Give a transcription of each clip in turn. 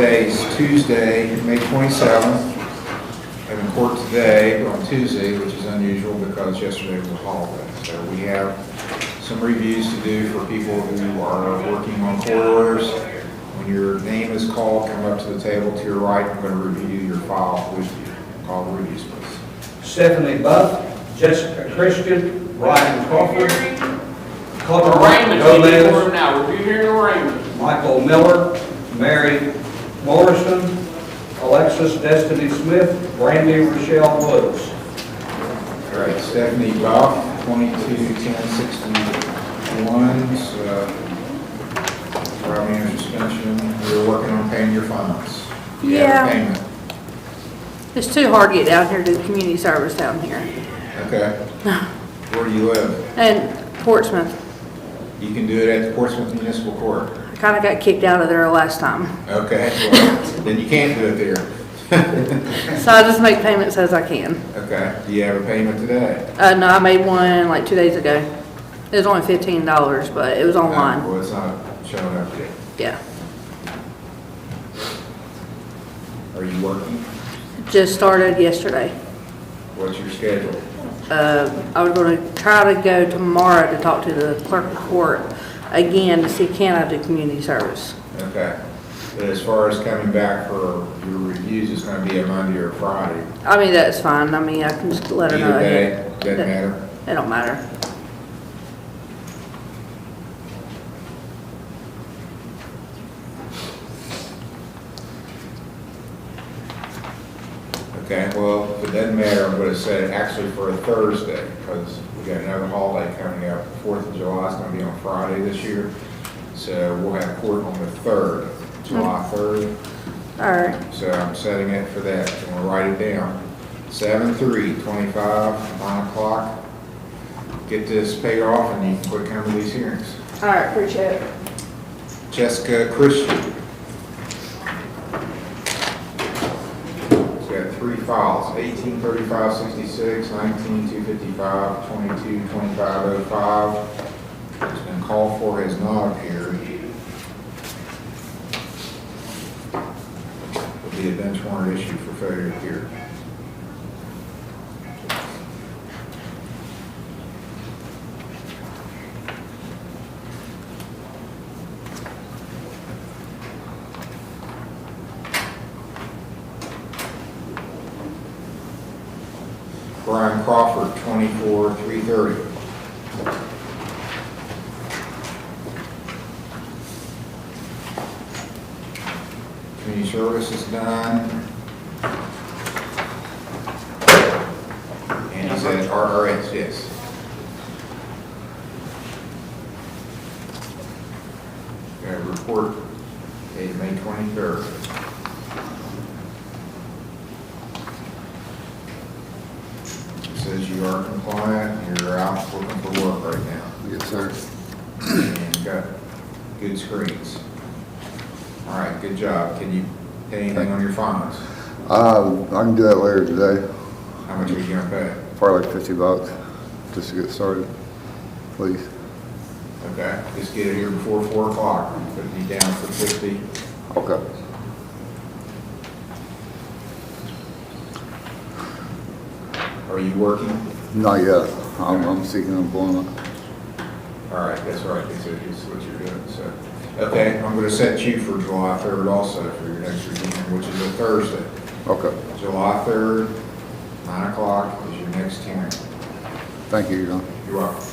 Today is Tuesday, May 27th. Having court today on Tuesday, which is unusual because yesterday was a holiday. So we have some reviews to do for people who are working on court orders. When your name is called, come up to the table to your right. I'm going to review your file with you. Call the reviews, please. Stephanie Buff, Jessica Christian, Ryan Crawford, Arraignments, you need for him now. Review hearing arraignments. Michael Miller, Mary Morrison, Alexis Destiny Smith, Brandy Rochelle Woods. All right, Stephanie Buff, 22-10-61, driving under suspension. You're working on paying your fines. You have a payment. It's too hard to get down here to do community service down here. Okay. Where do you live? And Portsmouth, You can do it at the Portsmouth Municipal Court. I kind of got kicked out of there last time. Okay, well, then you can't do it there. So I just make payments as I can. Okay, do you have a payment today? No, I made one like 2 days ago. It was only $15, but it was online. Well, it's not showing up yet. Yeah. Are you working? Just started yesterday. What's your schedule? I was going to try to go tomorrow to talk to the clerk of court again to see can I do community service. Okay. But as far as coming back for your reviews, it's going to be a Monday or Friday. I mean, that's fine. I mean, I can just let her know. Either day, doesn't matter. It don't matter. Okay, well, if it doesn't matter, I'm going to set it actually for a Thursday because we got another holiday coming up. 4th of July is going to be on Friday this year. So we'll have court on the 3rd, July 3rd. All right. So I'm setting it for that. I'm going to write it down. 7/3/25, 9 o'clock. Get this paid off and you can quit coming to these hearings. All right, appreciate it. Jessica Christian. She's got 3 files, 183566, 19255, 222505. It's been called for, has not appeared. Will be a bench warrant issued for failure to appear. Brian Crawford, 24-330. Community service is done. And he's at RRS, yes. Got a report dated May 23rd. Says you are compliant, you're out looking for work right now. Yes, sir. And got good screens. All right, good job. Can you pay anything on your fines? I can do that later today. How much are you gonna pay? Probably like $50 just to get started, please. Okay, just get it here before 4 o'clock. I'm putting you down for 50. Okay. Are you working? Not yet. I'm seeking employment. All right, that's right. That's what you're doing. So, okay, I'm gonna set you for July 3rd also for your next review, which is a Thursday. Okay. July 3rd, 9 o'clock is your next hearing. Thank you, John. You're welcome.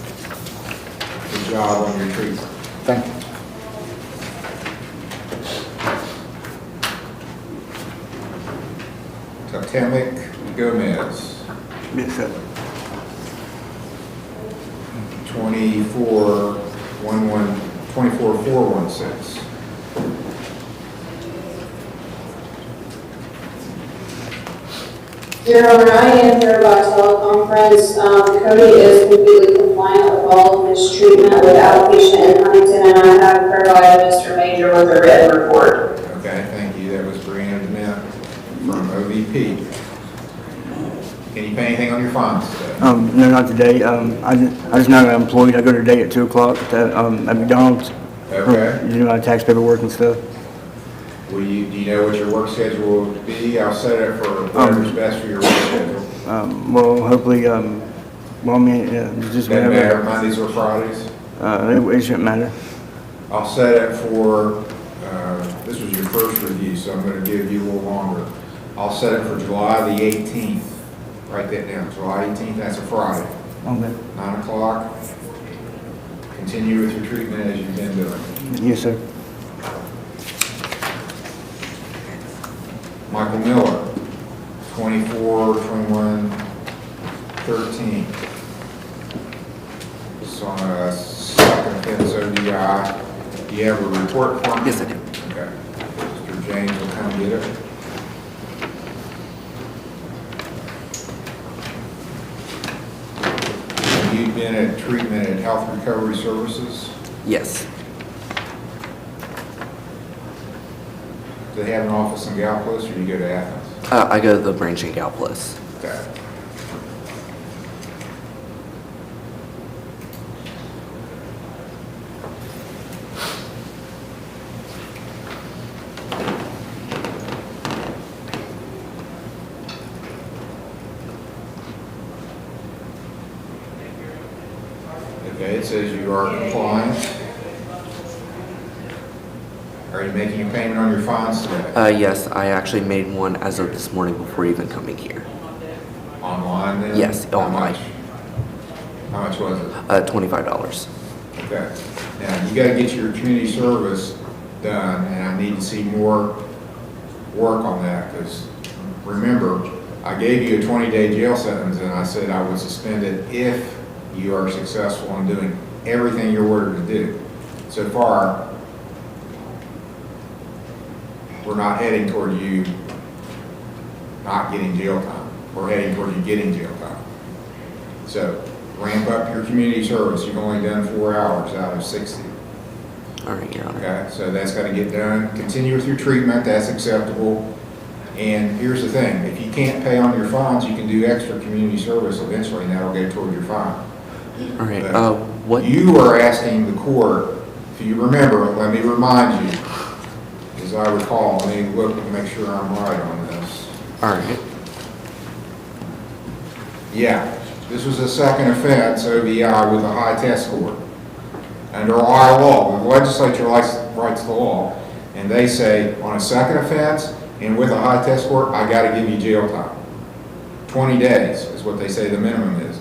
Good job on your treatment. Thank you. Totemic Gomez, Yes, sir. 24416. Your Honor, I am here by teleconference. Cody is completely compliant with all of his treatment with outpatient in Huntington, and I have provided Mr. Major with a written report. Okay, thank you. That was Brianna Dement from OVP. Can you pay anything on your fines today? No, not today. I just know I'm employed. I go today at 2 o'clock at McDonald's. Okay. You do my tax paperwork and stuff. Do you know what your work schedule will be? I'll set it for whatever's best for your work schedule. Well, hopefully, well, I mean, just Doesn't matter, whenever, Mondays or Fridays? it shouldn't matter. I'll set it for, this was your first review, so I'm going to give you a little longer. I'll set it for July the 18th. Write that down, July 18th, that's a Friday. Okay. 9 o'clock. Continue with your treatment as you've been doing. Yes, sir. Michael Miller, 24/21/13. It's on a second offense ODI. Do you have a report for me? Yes, I do. Okay. Mr. James will come get it. You've been at treatment at Health Recovery Services. Yes. Do they have an office in Gallipolis, or do you go to Athens? I go to the branch in Gallipolis. Okay. Okay, it says you are compliant. Are you making a payment on your fines today? Yes, I actually made one as of this morning before even coming here. Online then? Yes, How online. much? How much was it? $25. Okay. Now, you gotta get your community service done, and I need to see more work on that, because remember, I gave you a 20-day jail sentence, and I said I would suspend it if you are successful in doing everything you're ordered to do. So far, we're not heading toward you not getting jail time. We're heading toward you getting jail time. So ramp up your community service. You've only done 4 hours out of 60. All right, Your Honor. Okay, so that's got to get done. Continue with your treatment, that's acceptable. And here's the thing, if you can't pay on your fines, you can do extra community service eventually, and that'll go toward your fine. All right. But What? you are asking the court, if you remember, let me remind you, as I recall, let me look and make sure I'm right on this. All right. Yeah, this was a second offense, OVI, with a high test score. Under Ohio law, the legislature writes the law, and they say, on a second offense and with a high test score, I gotta give you jail time. 20 days is what they say the minimum is.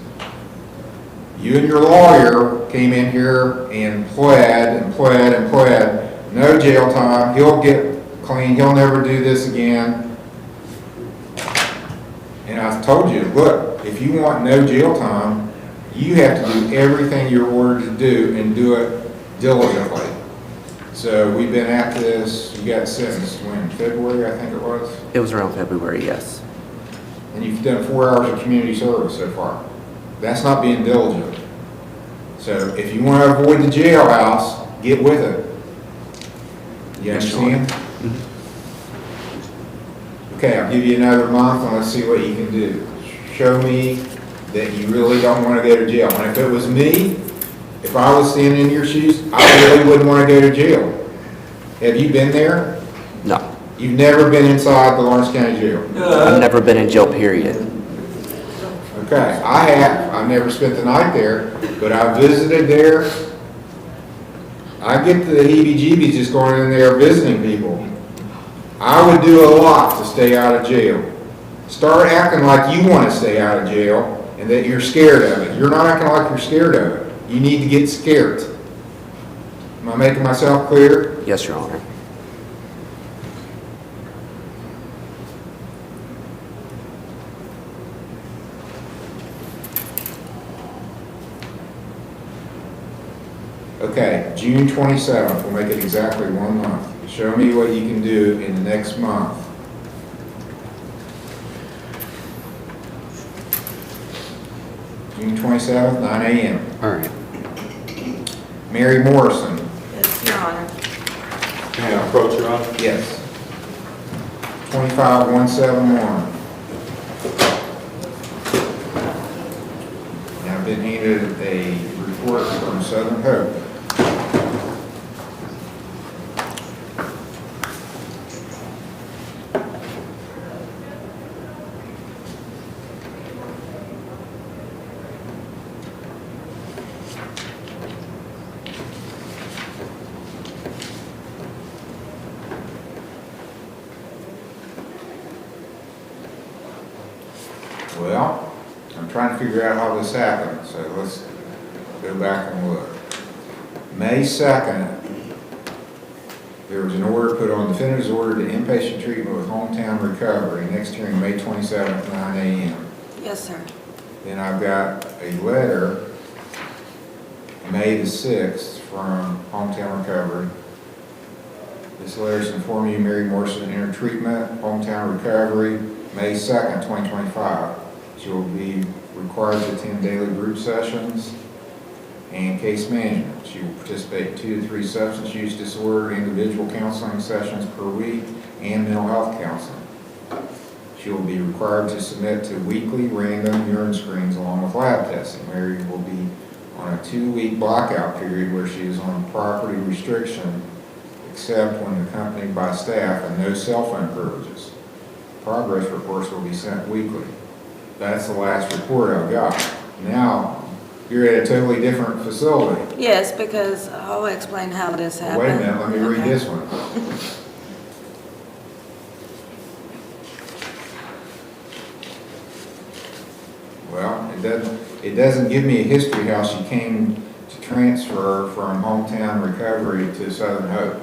You and your lawyer came in here and pled and pled and pled, no jail time, he'll get clean, he'll never do this again. And I told you, look, if you want no jail time, you have to do everything you're ordered to do and do it diligently. So we've been at this, you got sentenced when, February, I think it was? It was around February, yes. And you've done 4 hours of community service so far. That's not being diligent. So if you want to avoid the jailhouse, get with it. You Yes, Your understand? Okay, I'll give you another month and let's see what you can do. Show me that you really don't want to go to jail. And if it was me, if I was standing in your shoes, I really wouldn't want to go to jail. Have you been there? No. You've never been inside the Lawrence County Jail? I've never been in jail, period. Okay, I have. I've never spent the night there, but I visited there. I get the heebie-jeebies just going in there visiting people. I would do a lot to stay out of jail. Start acting like you want to stay out of jail and that you're scared of it. You're not acting like you're scared of it. You need to get scared. Am I making myself clear? Yes, Your Honor. Okay, June 27th, we'll make it exactly 1 month. Show me what you can do in the next month. June 27th, 9 a.m. All right. Mary Morrison. Yes, Your Honor. Can I approach, Your Honor? Yes. 25171. And I've been handed a report from Southern Hope. Well, I'm trying to figure out how this happened, so let's go back and look. May 2nd, there was an order put on, defendant's order to inpatient treatment with hometown recovery, next hearing May 27th, 9 a.m. Yes, sir. Then I've got a letter, May the 6th, from hometown recovery. This letter is informing you Mary Morrison entered treatment, hometown recovery, May 2nd, 2025. She will be required to attend daily group sessions and case management. She will participate in 2 to 3 substance use disorder individual counseling sessions per week and mental health counseling. She will be required to submit to weekly random urine screens along with lab testing. Mary will be on a 2-week blackout period where she is on property restriction except when accompanied by staff and no cell phone privileges. Progress reports will be sent weekly. That's the last report I've got. Now, you're at a totally different facility. Yes, because I'll explain how this happened. Wait a minute, let me read Okay. this one. Well, it doesn't give me a history how she came to transfer from hometown recovery to Southern Hope.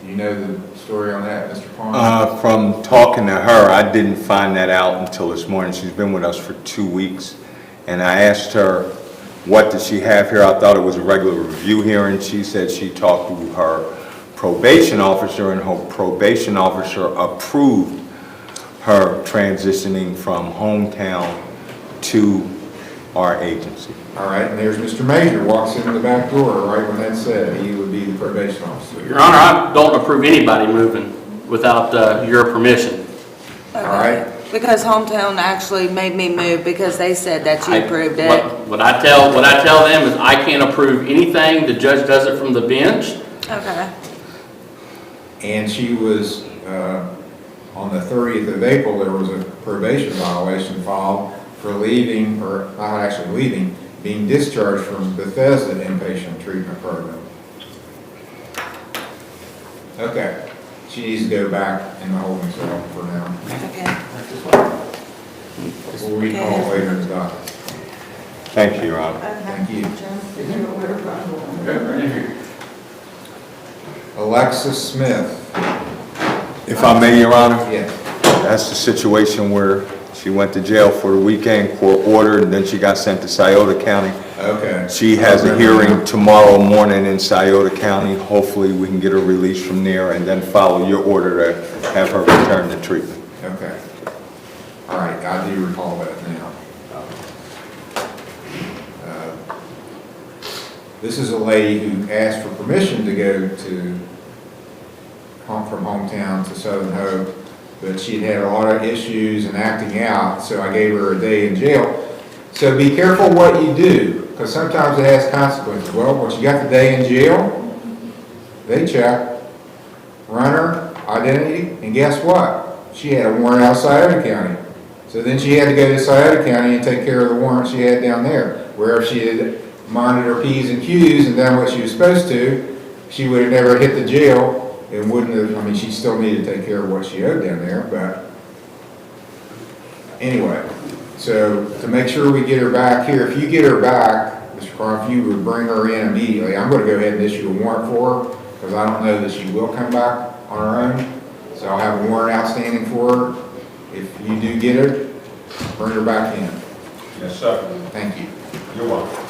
Do you know the story on that, Mr. Pond? From talking to her, I didn't find that out until this morning. She's been with us for 2 weeks. And I asked her, what did she have here? I thought it was a regular review hearing. She said she talked to her probation officer, and her probation officer approved her transitioning from hometown to our agency. All right, and there's Mr. Major, walks in the back door right when that's said. He would be the probation officer. Your Honor, I don't approve anybody moving without your permission. All right. Because hometown actually made me move because they said that you approved it. What I tell them is I can't approve anything. The judge does it from the bench. Okay. And she was, on the 30th of April, there was a probation violation filed for leaving, or not actually leaving, being discharged from Bethesda inpatient treatment program. Okay, she needs to go back in the holding cell for now. Okay. We'll recall later in the docket. Thank you, Your Honor. Thank you. Alexis Smith. If I may, Your Honor, Yes. that's the situation where she went to jail for the weekend, court ordered, and then she got sent to Scioto County. Okay. She has a hearing tomorrow morning in Scioto County. Hopefully, we can get her released from there and then follow your order to have her return to treatment. Okay. All right, I do recall that now. This is a lady who asked for permission to go from hometown to Southern Hope, but she'd had a lot of issues and acting out, so I gave her a day in jail. So be careful what you do, because sometimes it has consequences. Well, once you got the day in jail, they check runner, identity, and guess what? She had a warrant out of Scioto County. So then she had to go to Scioto County and take care of the warrant she had down there. Where if she had minded her P's and Q's and done what she was supposed to, she would have never hit the jail and wouldn't have, I mean, she still needed to take care of what she owed down there, but anyway. So to make sure we get her back here, if you get her back, Mr. Carr, if you would bring her in immediately, I'm going to go ahead and issue a warrant for her because I don't know that she will come back on her own. So I'll have a warrant outstanding for her. If you do get her, bring her back in. Yes, sir. Thank you. You're welcome.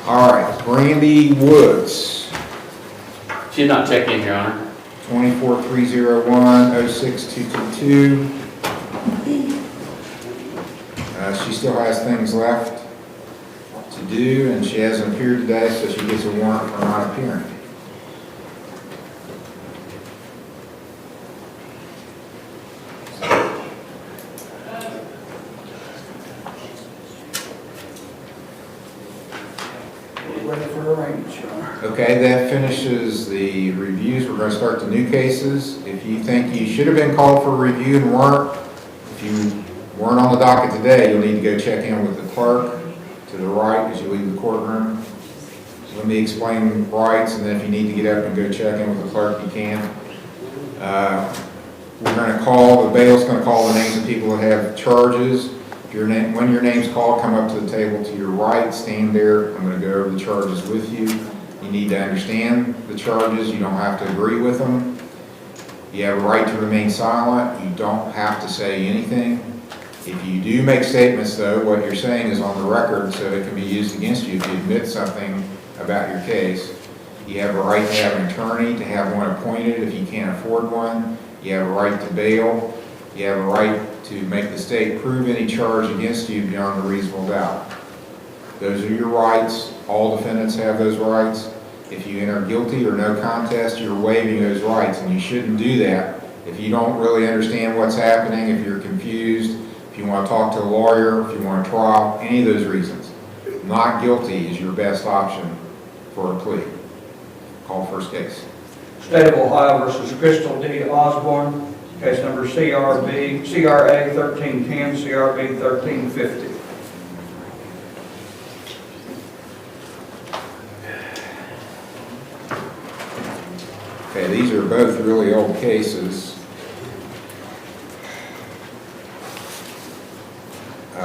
All right, Brandy Woods, She's not checked in, Your Honor. 24301-06222. She still has things left to do, and she hasn't appeared today, so she gets a warrant for not appearing. Okay, that finishes the reviews. We're going to start the new cases. If you think you should have been called for review and weren't, if you weren't on the docket today, you'll need to go check in with the clerk to the right as you leave the courtroom. So let me explain rights, and then if you need to get up and go check in with the clerk, you can. We're going to call, the bail's going to call the names of people that have charges. When your name's called, come up to the table to your right, stand there. I'm going to go over the charges with you. You need to understand the charges. You don't have to agree with them. You have a right to remain silent. You don't have to say anything. If you do make statements, though, what you're saying is on the record, so it can be used against you if you admit something about your case. You have a right to have an attorney, to have one appointed if you can't afford one. You have a right to bail. You have a right to make the state prove any charge against you beyond a reasonable doubt. Those are your rights. All defendants have those rights. If you enter guilty or no contest, you're waiving those rights, and you shouldn't do that. If you don't really understand what's happening, if you're confused, if you want to talk to a lawyer, if you want a trial, any of those reasons, not guilty is your best option for a plea. Call first case. State of Ohio versus Crystal D. Osborne, case number CRA 1310, CRB 1350. Okay, these are both really old cases.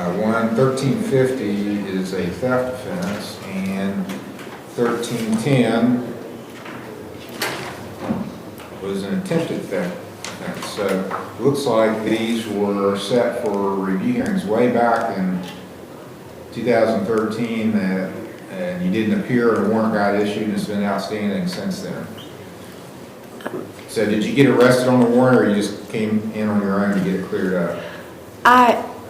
One, 1350 is a theft offense, and 1310 was an attempted theft offense. So it looks like these were set for review hearings way back in 2013, and you didn't appear and a warrant got issued, and it's been outstanding since then. So did you get arrested on the warrant, or you just came in on your own to get it cleared up?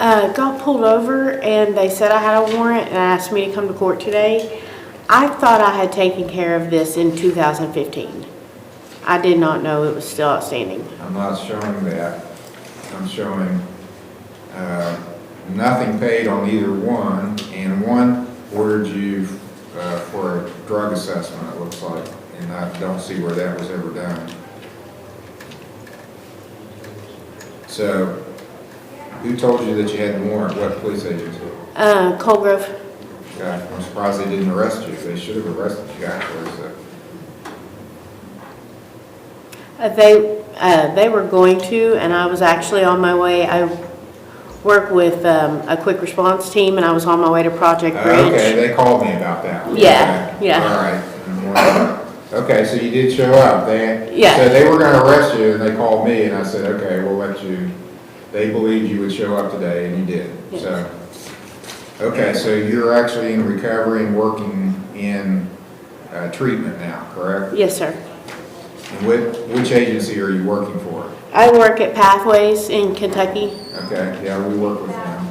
I got pulled over and they said I had a warrant and asked me to come to court today. I thought I had taken care of this in 2015. I did not know it was still outstanding. I'm not showing that. I'm showing nothing paid on either one, and one ordered you for a drug assessment, it looks like, and I don't see where that was ever done. So, who told you that you had the warrant? What police agency? Colgrove. Okay, I'm surprised they didn't arrest you. They should have arrested you actually, so. They were going to, and I was actually on my way. I work with a quick response team, and I was on my way to Project Bridge. Okay, they called me about that. Yeah, Okay. yeah. All right. Okay, so you did show up. Yeah. So they were going to arrest you, and they called me, and I said, okay, we'll let you. They believed you would show up today, and you did. Yes. So, okay, so you're actually in recovery and working in treatment now, correct? Yes, sir. And which agency are you working for? I work at Pathways in Kentucky. Okay, yeah, we work with them.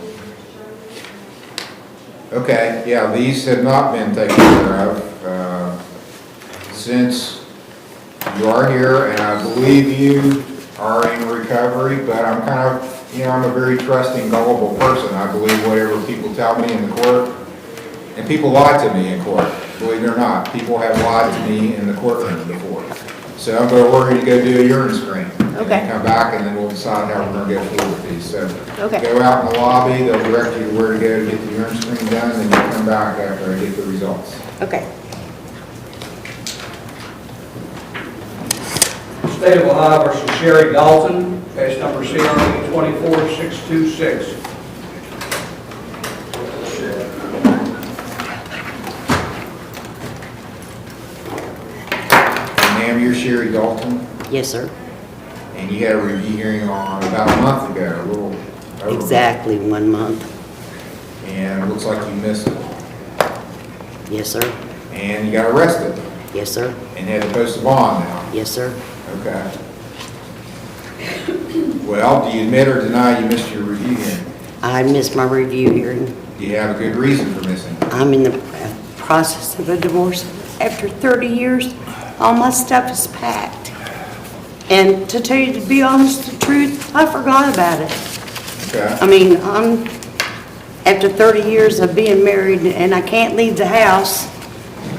Okay, yeah, these have not been taken care of. Since you are here, and I believe you are in recovery, but I'm kind of, I'm a very trusting, gullible person. I believe whatever people tell me in the court, and people lie to me in court, believe it or not. People have lied to me in the courtroom before. So I'm going to order you to go do a urine screen. Okay. And come back, and then we'll decide how we're going to go forward with these. So Okay. go out in the lobby, they'll direct you to where to go to get the urine screen done, and you come back after I get the results. Okay. State of Ohio versus Sherry Dalton, case number CRA 24626. Ma'am, you're Sherry Dalton, Yes, sir. and you had a review hearing on about a month ago, a little over. Exactly 1 month. And it looks like you missed it. Yes, sir. And you got arrested, Yes, sir. and had to post a bond now. Yes, sir. Okay. Well, do you admit or deny you missed your review hearing? I missed my review hearing. Do you have a good reason for missing it? I'm in the process of a divorce. After 30 years, all my stuff is packed. And to tell you, to be honest, the truth, I forgot about it. Okay. I mean, after 30 years of being married, and I can't leave the house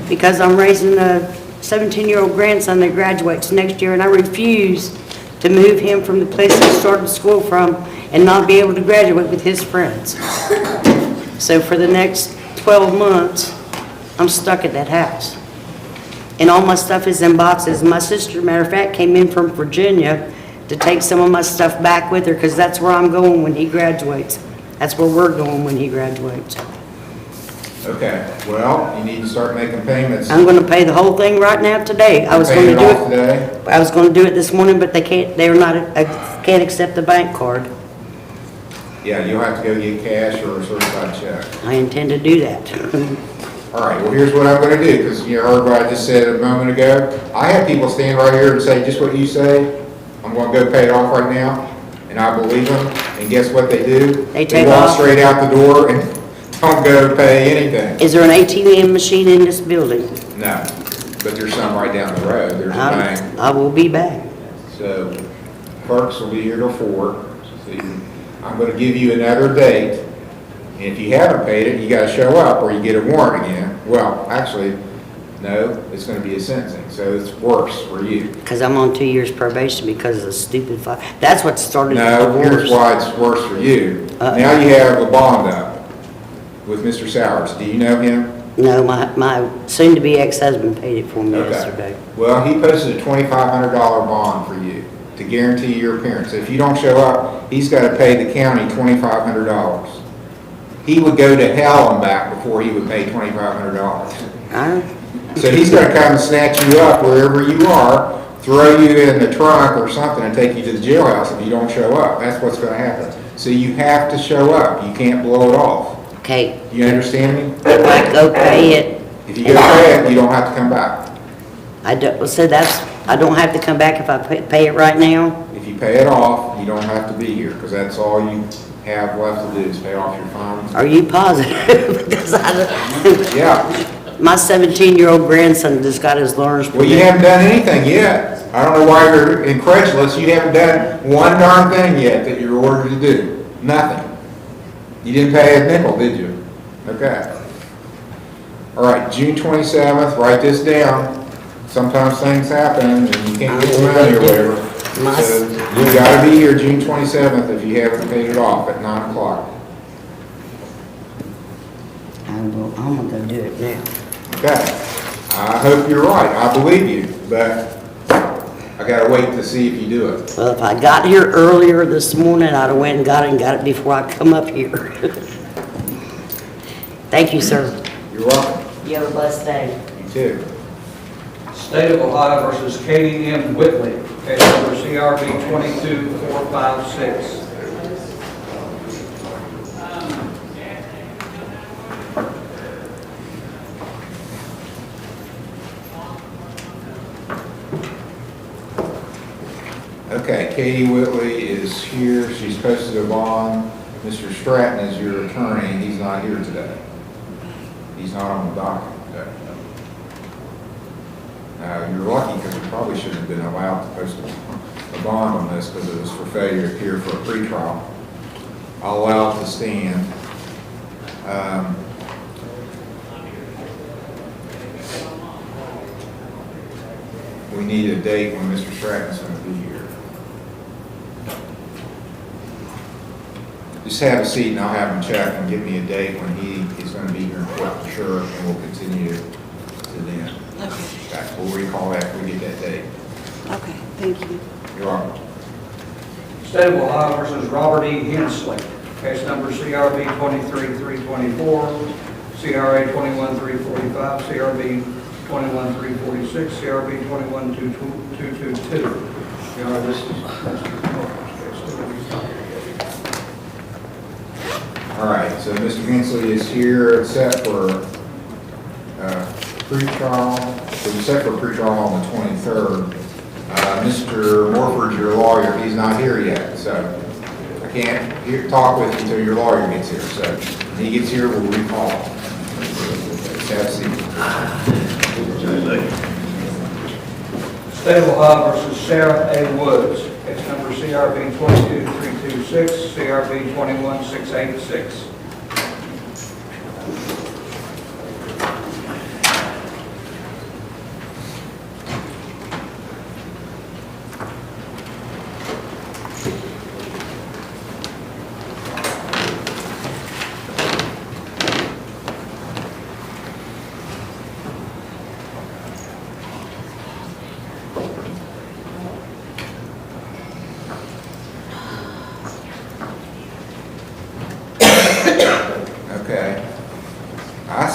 because I'm raising a 17-year-old grandson that graduates next year, and I refuse to move him from the place he started school from and not be able to graduate with his friends. So for the next 12 months, I'm stuck at that house. And all my stuff is in boxes. My sister, matter of fact, came in from Virginia to take some of my stuff back with her because that's where I'm going when he graduates. That's where we're going when he graduates. Okay, well, you need to start making payments. I'm gonna pay the whole thing right now today. I was Paying gonna it do off it, today? I was gonna do it this morning, but they're not, can't accept the bank card. Yeah, you'll have to go get cash or a certified check. I intend to do that. All right, well, here's what I'm gonna do, because you heard what I just said a moment ago. I have people stand right here and say just what you say. I'm gonna go pay it off right now, and I believe them, and guess what they do? They take walk off. straight out the door and don't go pay anything. Is there an ATM machine in this building? No, but there's some right down the road. There's a bank. I will be back. So clerks will be here till 4. So I'm gonna give you another date. And if you haven't paid it, you gotta show up or you get a warrant again. Well, actually, no, it's gonna be a sentencing, so it's worse for you. Because I'm on 2 years probation because of the stupid file. That's what started the No, here's divorce. why it's worse for you. Now you have a bond up with Mr. Sowers. Do you know him? No, my soon-to-be ex-husband paid it for me Okay. yesterday. Well, he posted a $2,500 bond for you to guarantee your appearance. If you don't show up, he's gotta pay the county $2,500. He would go to hell and back before he would pay $2,500. So he's gonna come and snatch you up wherever you are, throw you in the trunk or something and take you to the jailhouse if you don't show up. That's what's gonna happen. So you have to show up. You can't blow it off. Okay. You understand me? If I go pay it. If you go pay it, you don't have to come back. I don't, so I don't have to come back if I pay it right now? If you pay it off, you don't have to be here, because that's all you have left to do is pay off your fines. Are you positive? Because Yeah. my 17-year-old grandson just got his learner's permit. Well, you haven't done anything yet. I don't know why you're incredulous. You haven't done one darn thing yet that you're ordered to do. Nothing. You didn't pay a nickel, did you? Okay. All right, June 27th, write this down. Sometimes things happen and you can't get the money or whatever. So you gotta be here June 27th if you haven't paid it off at 9 o'clock. I'm gonna go do it now. Okay. I hope you're right. I believe you, but I gotta wait to see if you do it. Well, if I got here earlier this morning, I'd have went and got it before I come up here. Thank you, sir. You're welcome. You have a blessed day. You too. State of Ohio versus Katie M. Whitley, case number CRB 22456. Okay, Katie Whitley is here. She's posted a bond. Mr. Stratton is your attorney, and he's not here today. He's not on the docket today. You're lucky because you probably shouldn't have been allowed to post a bond on this because it was for failure to appear for a pretrial. I'll allow it to stand. We need a date when Mr. Stratton's going to be here. Just have a seat and I'll have him check and give me a date when he's going to be here in Fort sure, and we'll continue to then. Okay. We'll recall after we get that date. Okay, thank you. You're welcome. State of Ohio versus Robert E. Hensley, case number CRB 23324, CRA 21345, CRB 21346, CRB 21222. This is All right, so Mr. Hensley is here set for pretrial. So we're set for pretrial on the 23rd. Mr. Morford's your lawyer. He's not here yet, so I can't talk with you until your lawyer gets here. So when he gets here, we'll recall him. Have a seat. State of Ohio versus Sarah A. Woods, case number CRB 22326, CRB 21686.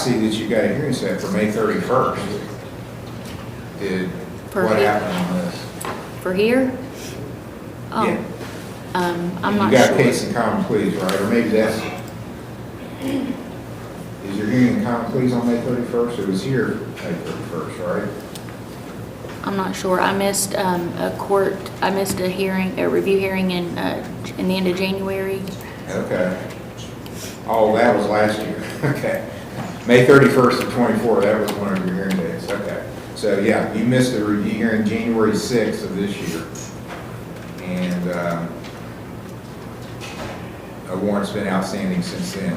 see that you got a hearing set for May 31st. For What here? happened on this? For here? Oh, Yeah. I'm not You got sure. case in common pleas, right? Or maybe that's, is your hearing in common pleas on May 31st? It was here May 31st, right? I'm not sure. I missed I missed a hearing, a review hearing in the end of January. Okay. Oh, that was last year. Okay. May 31st of 24, that was one of your hearing dates. Okay. So, yeah, you missed the review hearing January 6th of this year. And a warrant's been outstanding since then.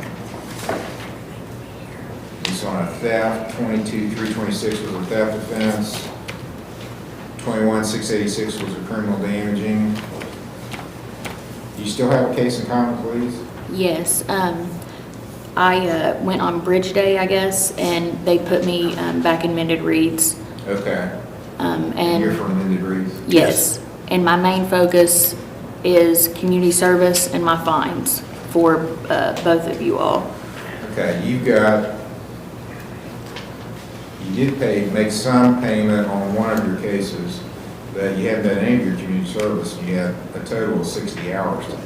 It's on a theft, 22-326 was a theft offense. 21-686 was a criminal damaging. Do you still have a case in common pleas? Yes. I went on Bridge Day, I guess, and they put me back in Mended Reeds. Okay. And You're from Mended Reeds? yes. And my main focus is community service and my fines for both of you all. Okay, you did make some payment on one of your cases, but you haven't done any of your community service, and you had a total of 60 hours to do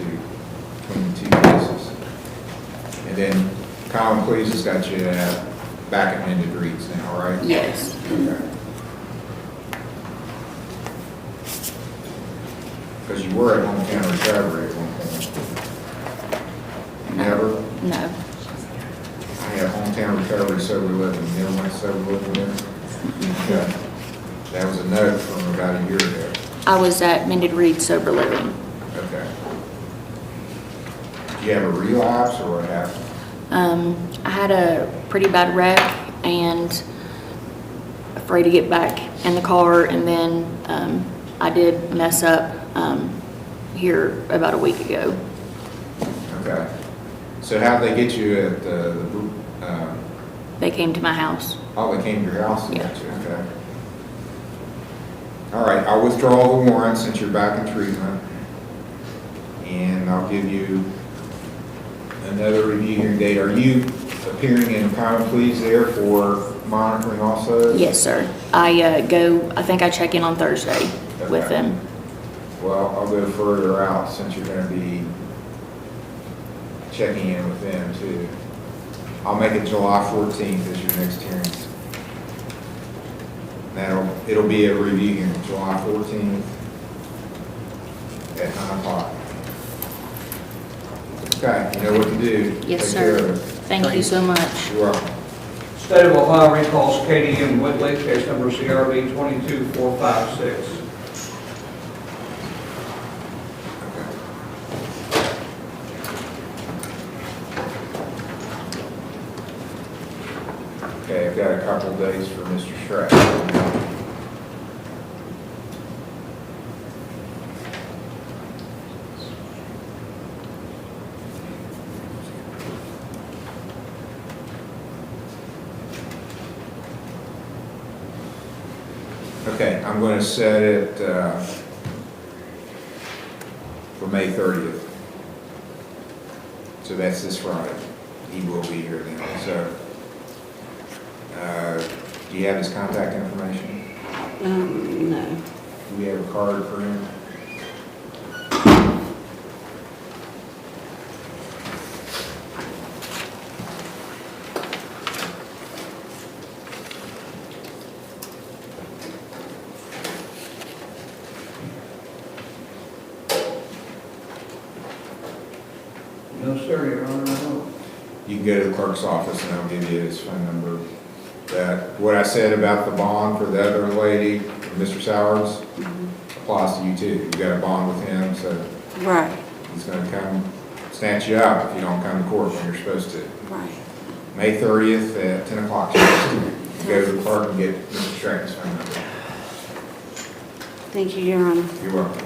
between the two cases. And then common pleas has got you back at Mended Reeds now, right? Yes. Okay. Because you were at hometown recovery at one point. Never? No. I had hometown recovery sober living. You never went sober living there? Okay. That was a note from about a year ago. I was at Mended Reeds Sober Living. Okay. Did you have a relapse or what happened? I had a pretty bad wreck and afraid to get back in the car, and then I did mess up here about a week ago. Okay. So how'd they get you at They came to my house. oh, they came to your house and Yeah. got you, okay. All right, I'll withdraw the warrant since you're back in treatment. And I'll give you another review hearing date. Are you appearing in common pleas there for monitoring also? Yes, sir. I think I check in on Thursday with Okay. them. Well, I'll go further out since you're going to be checking in with them too. I'll make it July 14th as your next hearing. It'll be a review hearing, July 14th at 9 o'clock. Okay, you know what to do. Yes, Take care sir. of it. Thank you so much. You're welcome. State of Ohio recalls Katie M. Whitley, case number CRB 22456. Okay, I've got a couple of days for Mr. Stratton. Okay, I'm going to set it for May 30th. So that's this Friday. He will be here then. So, do you have his contact information? No. Do we have a card for him? No, sir, Your Honor, I don't. You can go to the clerk's office and I'll give you his phone number. What I said about the bond for the other lady, Mr. Sowers, applies to you too. You got a bond with him, so Right, he's gonna come snatch you up if you don't come to court when you're supposed to. right. May 30th at 10 o'clock. Go to the clerk and get Mr. Stratton's phone number. Thank you, Your Honor. You're welcome.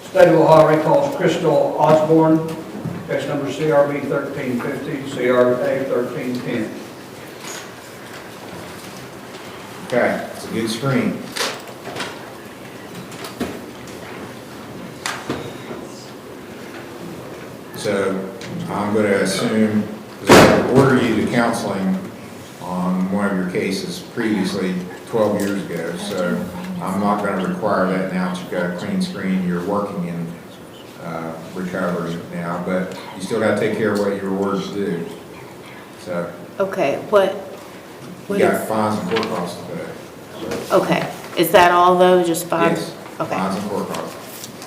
State of Ohio recalls Crystal Osborne, case number CRB 1350, CRA 1310. Okay, it's a good screen. So I'm going to assume, because I have order you to counseling on one of your cases previously 12 years ago, so I'm not going to require that now that you've got a clean screen, you're working in recovery now, but you still got to take care of what you're ordered to do. So Okay, what you got fines and court costs to pay. okay, is that all though, just fines? Yes, Okay, fines and court costs.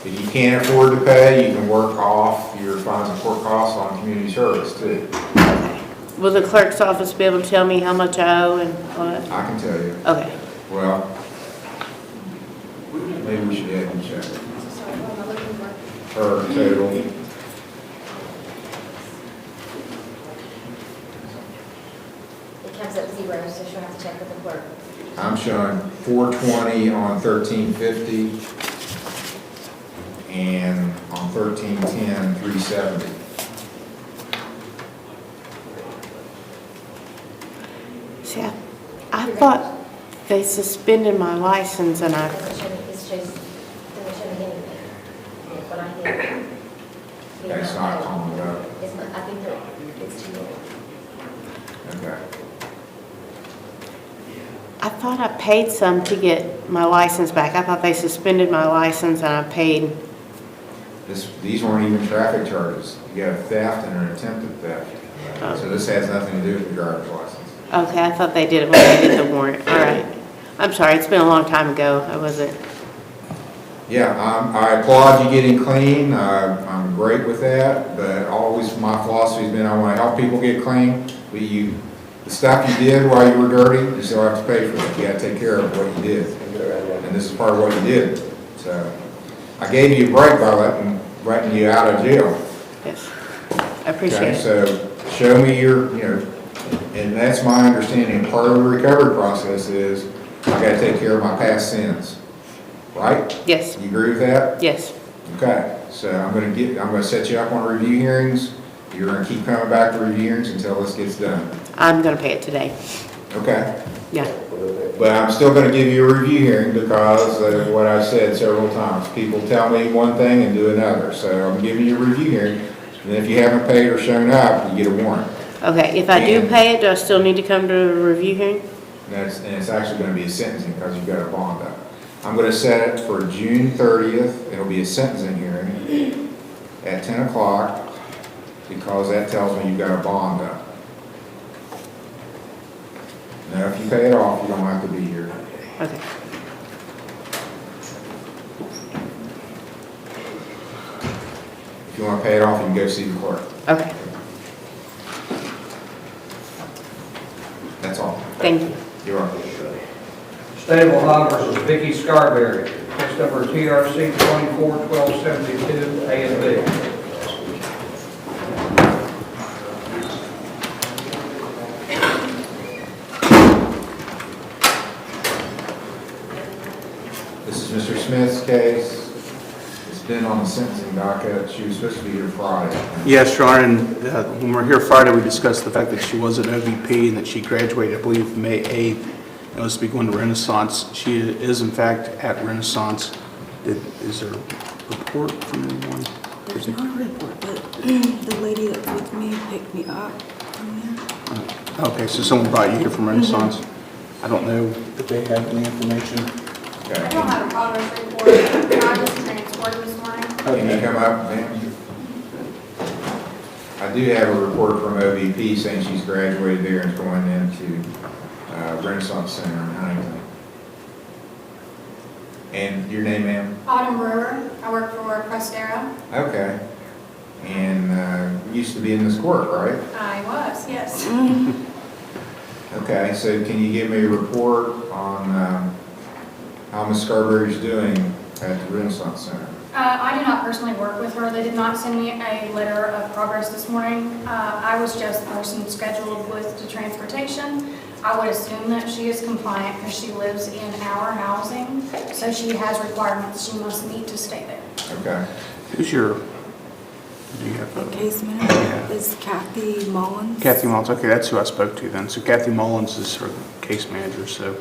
If you can't afford to pay, you can work off your fines and court costs on community service too. okay. Will the clerk's office be able to tell me how much I owe and all that? I can tell you. Okay, Well, maybe we should add and check. Her total. It comes up zero, so she'll have to check with the clerk. I'm showing 420 on 1350 and on 1310, 370. see, I thought they suspended my license and It shows anything. When I hit. That's not calling it up. It's not, I think that it's too low. Okay. I thought I paid some to get my license back. I thought they suspended my license and I paid. These weren't even traffic charges. You got a theft and an attempted theft. So this has nothing to do with the driver's license. Okay, I thought they did it when they did the warrant. All right. I'm sorry, it's been a long time ago. I wasn't. Yeah, I applaud you getting clean. I'm great with that, but always my philosophy's been I want to help people get clean. But the stuff you did while you were dirty, you still have to pay for it. You got to take care of what you did. And this is part of what you did. So I gave you a break by letting you out of jail. Yes, I appreciate Okay, it. so show me your, and that's my understanding. Part of the recovery process is I got to take care of my past sins. Right? Yes. You agree with that? Yes. Okay, so I'm gonna set you up on review hearings. You're gonna keep coming back to review hearings until this gets done. I'm going to pay it today. Okay? Yeah. But I'm still gonna give you a review hearing because of what I've said several times. People tell me one thing and do another. So I'm giving you a review hearing. And if you haven't paid or shown up, you get a warrant. Okay, if I do pay it, do I still need to come to a review hearing? And it's actually gonna be a sentencing because you've got a bond up. I'm gonna set it for June 30th. It'll be a sentencing hearing at 10 o'clock because that tells me you've got a bond up. Now, if you pay it off, you don't have to be here. Okay. If you wanna pay it off, you can go see the clerk. Okay, That's all. thank you. You're welcome. State of Ohio versus Vicky Scarberry, case number TRC 24-1272, A and B. This is Mr. Smith's case. It's been on the sentencing docket. She was supposed to be here Friday. Yes, Your Honor, and when we were here Friday, we discussed the fact that she was an OVP and that she graduated, I believe, May 8th, and was to be going to Renaissance. She is, in fact, at Renaissance. Is there a report from anyone? There's not a report, but the lady that's with me picked me up from there. Okay, so someone brought you here from Renaissance? I don't know if they have any information. I don't have a progress report. I just transported this morning. Can you come up, ma'am? I do have a report from OVP saying she's graduated there and is going into Renaissance Center in Huntington. And your name, ma'am? Autumn Brewer. I work for Prestera. Okay. And you used to be in this court, right? I was, yes. Okay, so can you give me a report on how Ms. Scarberry's doing at the Renaissance Center? I do not personally work with her. They did not send me a letter of progress this morning. I was just the person scheduled with the transportation. I would assume that she is compliant because she lives in our housing, so she has requirements she must meet to stay there. Okay. Who's your, do you have a? Case manager is Kathy Mullins. Kathy Mullins, okay, that's who I spoke to then. So Kathy Mullins is her case manager, so.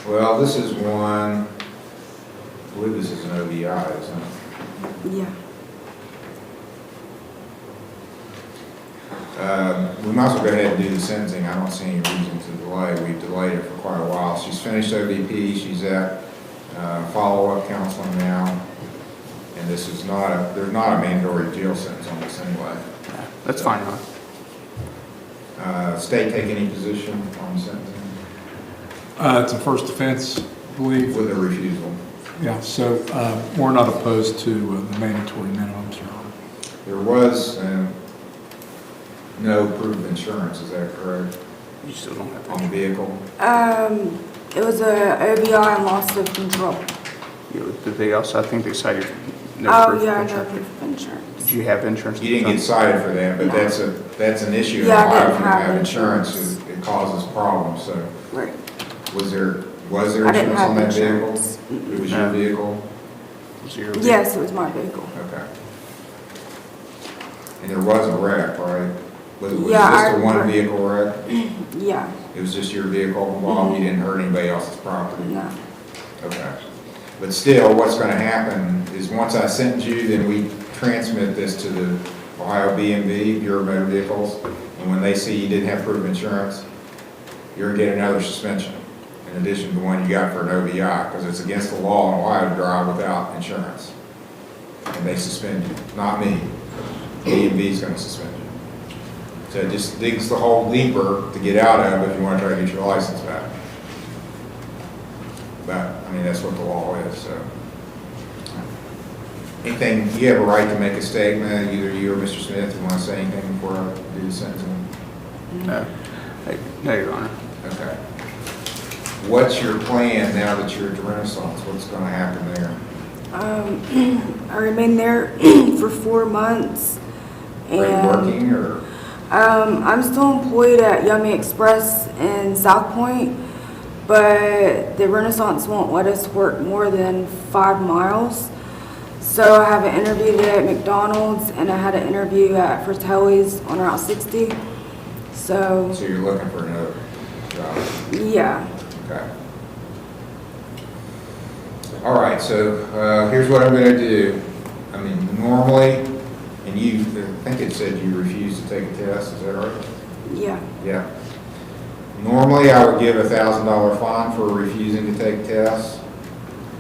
Well, this is one, I believe this is an OVI, isn't it? Yeah. We might as well go ahead and do the sentencing. I don't see any reason to delay. We've delayed it for quite a while. She's finished OVP. She's at follow-up counseling now. And this is not there's not a mandatory jail sentence on this anyway. That's fine, Ron. State take any position on sentencing? It's a first offense, I believe. With a refusal. Yeah, so we're not opposed to the mandatory minimums, Your Honor. There was no proof of insurance, is that correct? You still don't have On the vehicle? It was a OBI and loss of control. Did they also, I think they cited no proof of No insurance. proof of insurance. Did you have insurance? You didn't get cited for that, but that's an issue in Yeah, I Ohio. didn't If you have have insurance, insurance. it causes problems, so. Right. Was there I didn't insurance have on that insurance. vehicle? It was your vehicle? Was it your vehicle? Yes, it was my vehicle. Okay. And there was a wreck, right? Was it Yeah, just a I- one vehicle wreck? Yeah, It was just your vehicle involved, you didn't hurt anybody else's property? no. Okay. But still, what's gonna happen is once I sentence you, then we transmit this to the Ohio BMV, Bureau of Motor Vehicles, and when they see you didn't have proof of insurance, you're gonna get another suspension in addition to the one you got for an OBI, because it's against the law in Ohio to drive without insurance. And they suspend you, not me. BMV's gonna suspend you. So it just digs the hole deeper to get out of if you wanna try to get your license back. But, I mean, that's what the law is, so. Anything, you have a right to make a statement, either you or Mr. Smith, you want to say anything before I do the sentencing? No. No, Your Honor. Okay. What's your plan now that you're at the Renaissance? What's going to happen there? I remained there for 4 months. Are you working or? I'm still employed at Yummy Express in South Point, but the Renaissance won't let us work more than 5 miles. So I have an interview today at McDonald's, and I had an interview at Fratelli's on Route 60. So So you're looking for another job? yeah. Okay. All right, so here's what I'm going to do. I mean, normally, and you, I think it said you refused to take a test, is that right? Yeah. Yeah. Normally, I would give a $1,000 fine for refusing to take tests,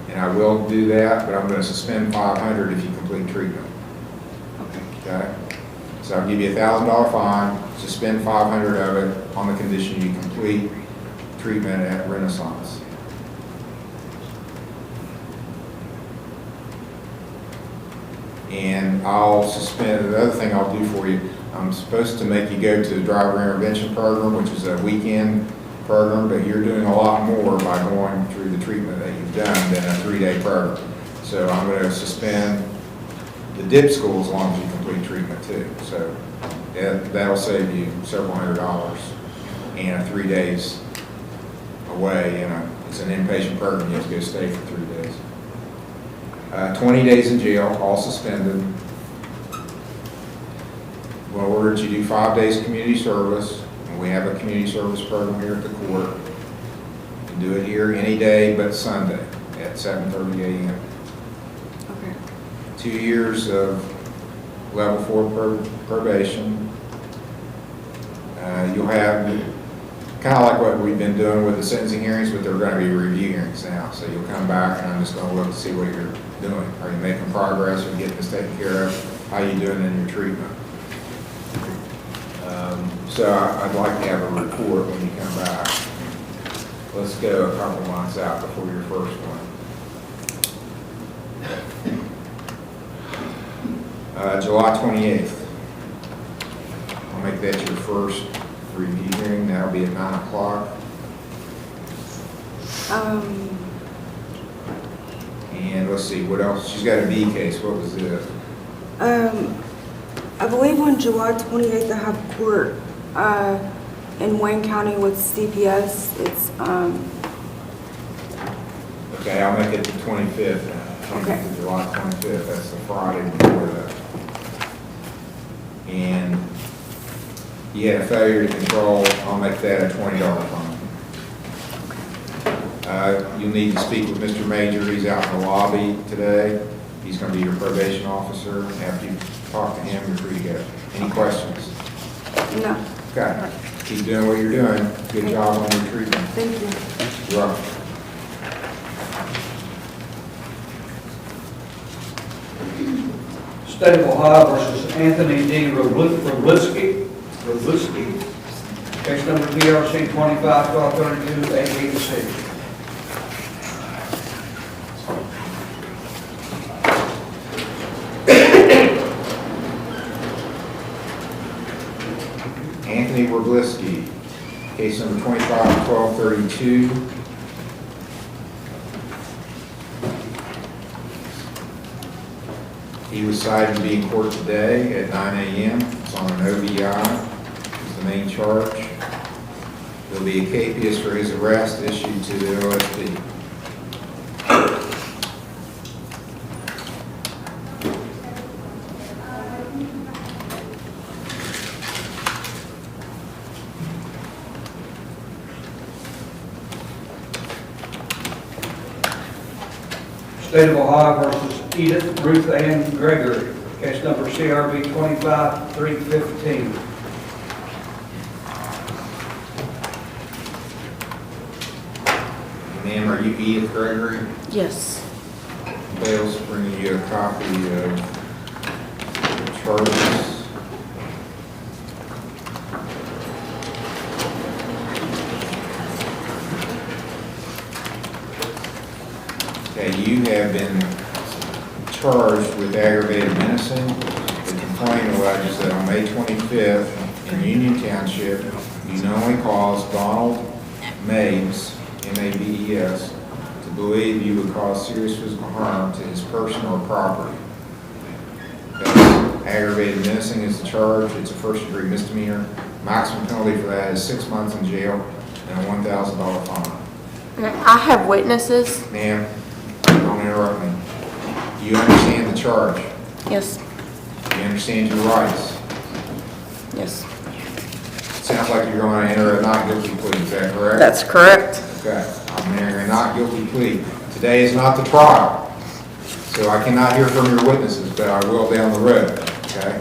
and I will do that, but I'm going to suspend $500 if you complete treatment. Okay? So I'll give you a $1,000 fine, suspend $500 of it on the condition you complete treatment at Renaissance. And I'll suspend, the other thing I'll do for you, I'm supposed to make you go to the driver intervention program, which is a weekend program, but you're doing a lot more by going through the treatment that you've done than a 3-day program. So I'm going to suspend the DIP school as long as you complete treatment too. So that'll save you several $100 and 3 days away. It's an inpatient program, you have to go stay for 3 days. 20 days in jail, all suspended. We'll order that you do 5 days community service, and we have a community service program here at the court. You can do it here any day but Sunday at 7:30 a.m. Okay. 2 years of level 4 probation. You'll have kind of like what we've been doing with the sentencing hearings, but they're going to be review hearings now. So you'll come back, and I'm just going to look to see what you're doing. Are you making progress? Are you getting this taken care of? How are you doing in your treatment? So I'd like to have a report when you come back. Let's go a couple months out before your first one. July 28th. I'll make that your first review hearing. That'll be at 9 o'clock. And let's see, what else? She's got a B case. What was this? I believe on July 28th I have court in Wayne County with CPS. It's Okay, I'll make it the 25th. Okay. July 25th. That's the Friday before that. And you had a failure to control. I'll make that a $20 fine. You'll need to speak with Mr. Major. He's out in the lobby today. He's going to be your probation officer. After you talk to him, you're free to go. Any questions? No. Okay. Keep doing what you're doing. Good job on your treatment. Thank you. You're welcome. State of Ohio versus Anthony D. Robluski. Case number PRC 25-1232, ABC. Anthony Robluski, case number 25-1232. He was cited to be in court today at 9 a.m. It's on an OVI. It's the main charge. There'll be a capias for his arrest issued to the OSP. State of Ohio versus Edith Ruth Ann Gregory, case number CRB 25-315. Ma'am, are you Edith Gregory? Yes. Bale's bringing you a copy of the charges. Okay, you have been charged with aggravated menacing. The complaint alleges that on May 25th in Union Township, you knowingly caused Donald Mabes, M-A-B-E-S, to believe you would cause serious physical harm to his person or property. Aggravated menacing is the charge. It's a first-degree misdemeanor. Maximum penalty for that is 6 months in jail and a $1,000 fine. I have witnesses. Ma'am, don't interrupt me. You understand the charge? Yes. You understand your rights? Yes. It sounds like you're going to enter a not guilty plea. Is that correct? That's correct. Okay. I'm entering a not guilty plea. Today is not the trial, so I cannot hear from your witnesses, but I will down the road. Okay?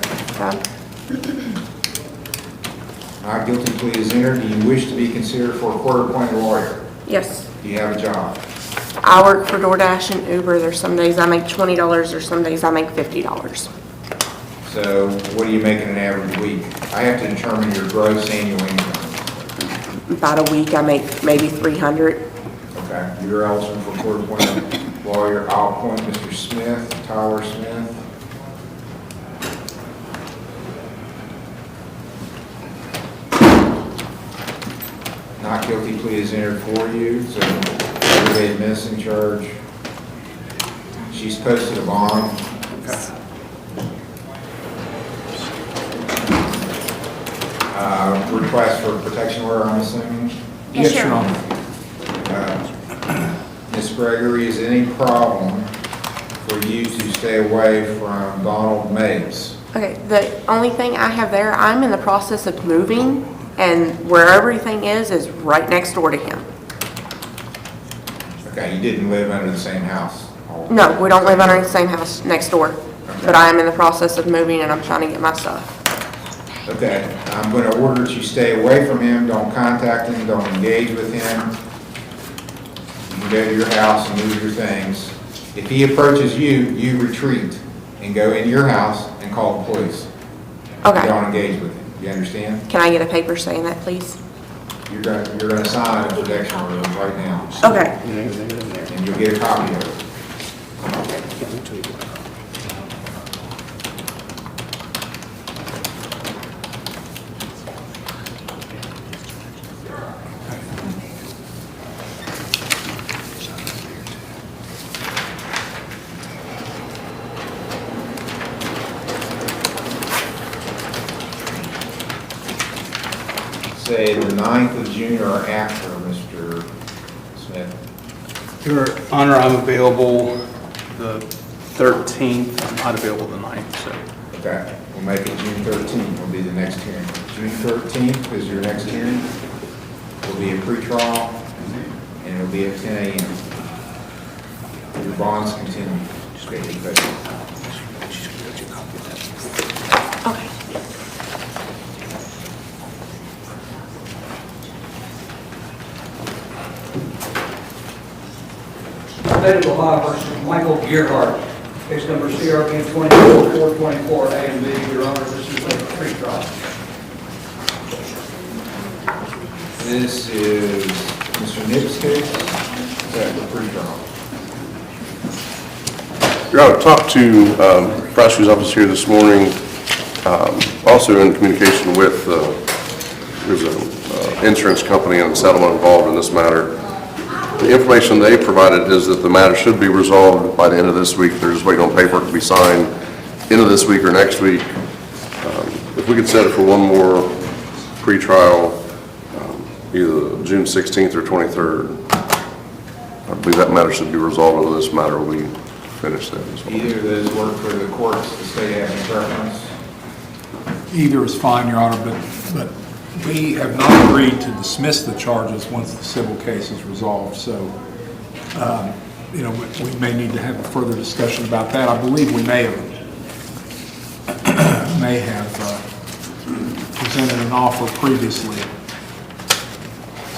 Not guilty plea is entered. Do you wish to be considered for a court-appointed lawyer? Yes. Do you have a job? I work for DoorDash and Uber. There's some days I make $20, there's some days I make $50. So what are you making an average week? I have to determine your gross annual income. About a week I make maybe $300. Okay, you're eligible for court-appointed lawyer. I'll appoint Mr. Smith, Tyler Smith. Not guilty plea is entered for you, so aggravated menacing charge. She's posted a bond. Request for protection order, I'm assuming? Yes, Your Honor. Ms. Gregory, is there any problem for you to stay away from Donald Mabes? Okay, the only thing I have there, I'm in the process of moving, and where everything is right next door to him. Okay, you didn't live under the same house? No, we don't live under the same house next door, but I am in the process of moving and I'm trying to get my stuff. Okay, I'm going to order that you stay away from him, don't contact him, don't engage with him. You can go to your house and move your things. If he approaches you, you retreat and go in your house and call the police. Okay. Don't engage with him, you understand? Can I get a paper saying that, please? You're going to sign a protection order right now. Okay. And you'll get a copy of it. Say the 9th of June or after, Mr. Smith. Your Honor, I'm available the 13th. I'm not available the 9th, so. Okay, we'll make it June 13th, will be the next hearing. June 13th is your next hearing. Will be a pretrial, and it'll be at 10 a.m. Your bonds continue. Just wait a second. Okay. State of Ohio versus Michael Gearhart, case number CRB 24-424, A and B. Your Honor, this is a pre-trial. This is Mr. Nick's case. Is that the pre-trial? Your Honor, talked to the prosecutor's office here this morning, also in communication with, there's an insurance company and settlement involved in this matter. The information they provided is that the matter should be resolved by the end of this week. They're just waiting on paper to be signed end of this week or next week. If we could set it for one more pre-trial, either June 16th or 23rd, I believe that matter should be resolved, or this matter will be finished then as well. Either of those work for the courts. The state have any preference? Either is fine, Your Honor, but we have not agreed to dismiss the charges once the civil case is resolved. So, you know, we may need to have a further discussion about that. I believe we may have presented an offer previously.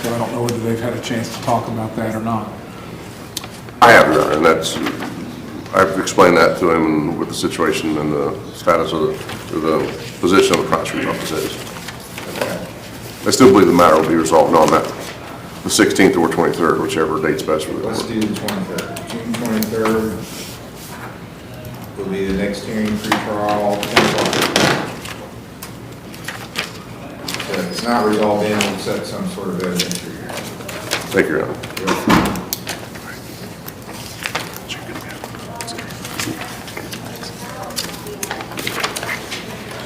So I don't know whether they've had a chance to talk about that or not. I have not, and that's, I've explained that to him with the situation and the status of the position of the prosecutor's office is. I still believe the matter will be resolved on that, the 16th or 23rd, whichever date's best for the court. Let's do the 23rd. June 23rd will be the next hearing, pre-trial. So if it's not resolved then, we'll set some sort of evidentiary hearing. Thank you, Your Honor.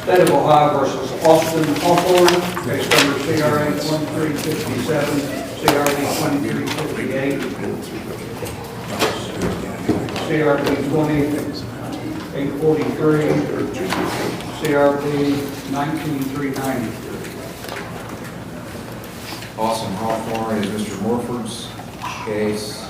State of Ohio versus Austin Hawthorne, case number CRA 2357, CRB 2358, CRB 20843, CRB 19390. Austin Hawthorne is Mr. Morford's case.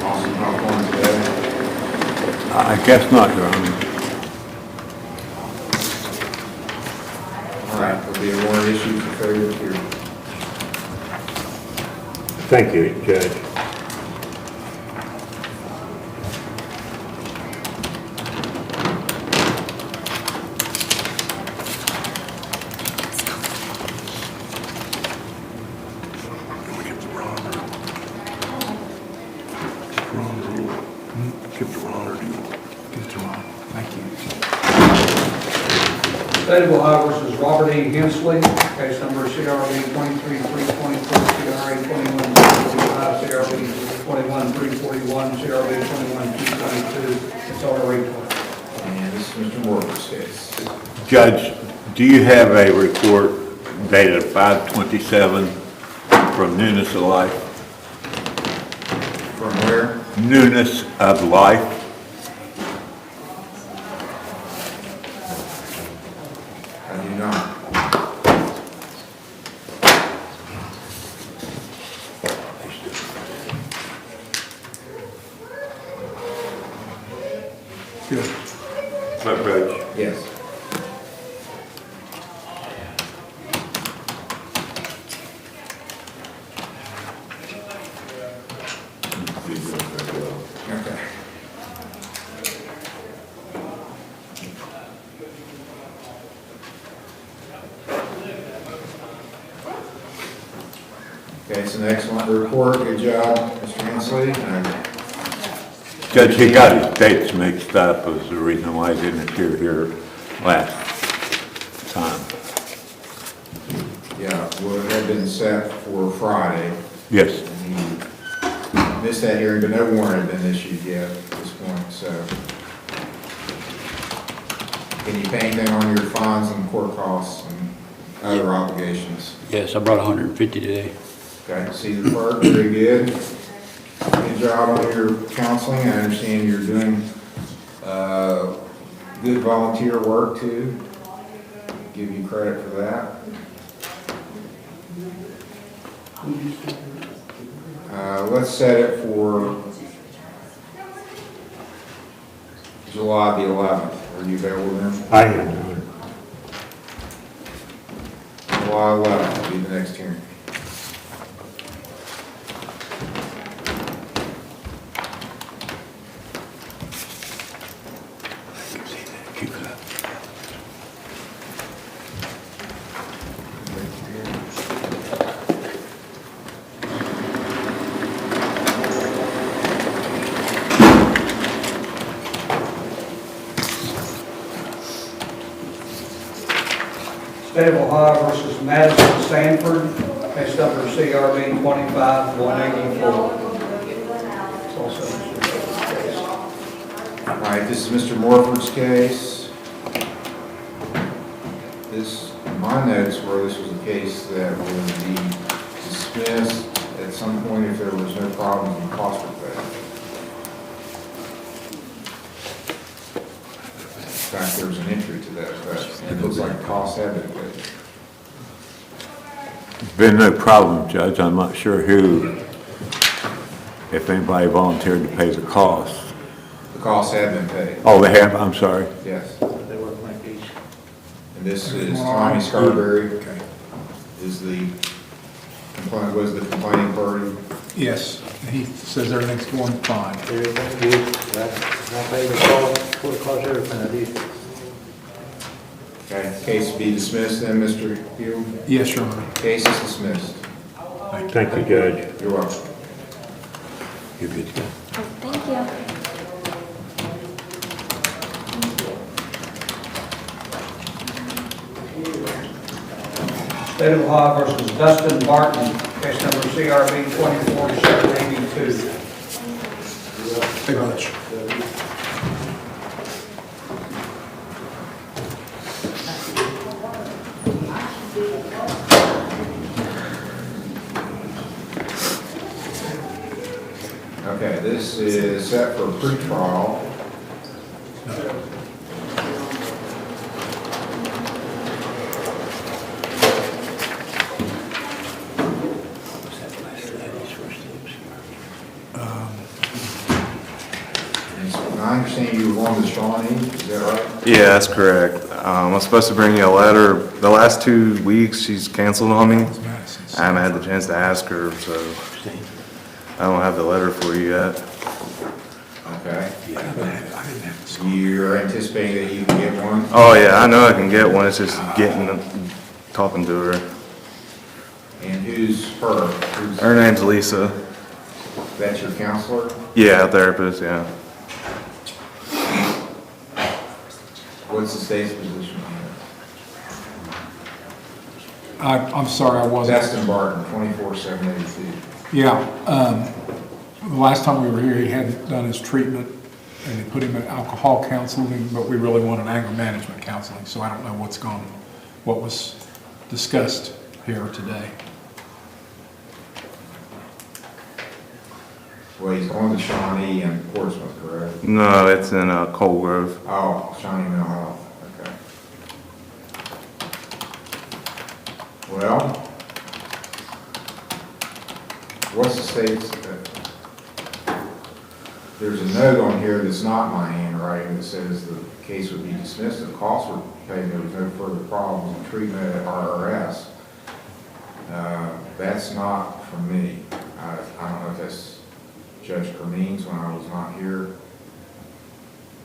Austin Hawthorne today. I guess not, Your Honor. All right, there'll be a warrant issued for failure to appear. Thank you, Judge. State of Ohio versus Robert E. Hensley, case number CRB 23324, CRA 21345, CRB 21341, CRB 21222. It's already recorded. And this is Mr. Morford's case. Judge, do you have a report dated 5/27 from Newness of Life? From where? Newness of Life. I do not. Good. Judge. Yes. Okay. Okay, it's an excellent report. Good job, Mr. Hensley. Judge, he got his dates mixed up was the reason why he didn't appear here last time. Yeah, well, it had been set for Friday. Yes. And he missed that hearing, but no warrant had been issued yet at this point, so. Can you pay anything on your fines and court costs and other obligations? Yes, I brought 150 today. Okay, see the clerk, very good. Good job on your counseling. I understand you're doing good volunteer work too. Give you credit for that. Let's set it for July the 11th. Are you available then? I am. July 11th. will be the next hearing. State of Ohio versus Madison Sanford, case number CRB 25-184. All right, this is Mr. Morford's case. This, my notes were this was a case that would be dismissed at some point if there was no problems in cost effect. In fact, there was an entry to that effect, and it looks like costs have been paid. There's been no problem, Judge. I'm not sure who, if anybody volunteered to pay the cost. The costs have been paid. Oh, they have? I'm sorry. Yes. And this is Tommy Scarberry. Is the complaint, was the complaining party? Yes, he says everything's going fine. Everything's good. Not paying the cost, what it costs everything. Okay, case be dismissed then, Mr. Hill? Yes, Your Honor. Case is dismissed. Thank you, Judge. You're welcome. You're good to go. Thank you. State of Ohio versus Dustin Barton, case number CRB 24-782. Thank you much. Okay, this is set for pretrial. And I understand you were going to Shawnee, is that right? Yeah, that's correct. I was supposed to bring you a letter. The last 2 weeks, she's canceled on me. I haven't had the chance to ask her, so I don't have the letter for you yet. Okay. You're anticipating that you can get one? Oh, yeah, I know I can get one. It's just talking to her. And who's her? Her name's Lisa. That's your counselor? Yeah, a therapist, yeah. What's the state's position on I'm sorry, I that? wasn't. Dustin Barton, 24-782. Yeah, the last time we were here, he hadn't done his treatment, and they put him in alcohol counseling, but we really want an anger management counseling, so I don't know what was discussed here today. Well, he's going to Shawnee and Portsmouth, correct? No, it's in Cold Grove. Oh, Shawnee Mental Health, okay. Well, what's the state's, there's a note on here that's not my handwriting that says the case would be dismissed, the costs were paid, there was no further problems in treatment at RRS. That's not from me. I don't know if that's Judge Kermeans when I was not here.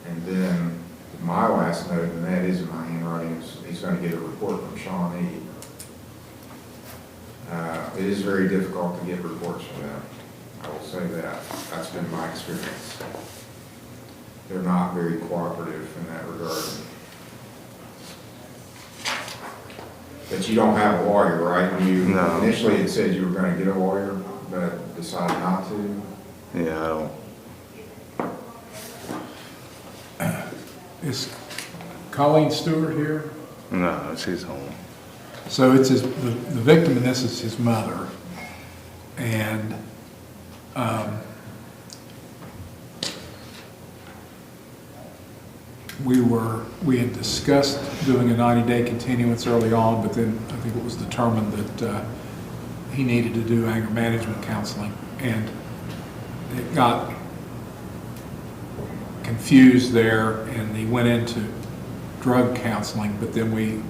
And then my last note, and that is in my handwriting, is he's going to get a report from Shawnee. It is very difficult to get reports from them. I will say that. That's been my experience. They're not very cooperative in that regard. But you don't have a lawyer, right? No. Initially it said you were going to get a lawyer, but decided not to. Yeah, I don't. Is Colleen Stewart here? No, she's home. So it's the victim in this is his mother, and we had discussed doing a 90-day continuance early on, but then I think it was determined that he needed to do anger management counseling, and it got confused there, and he went into drug counseling, but then we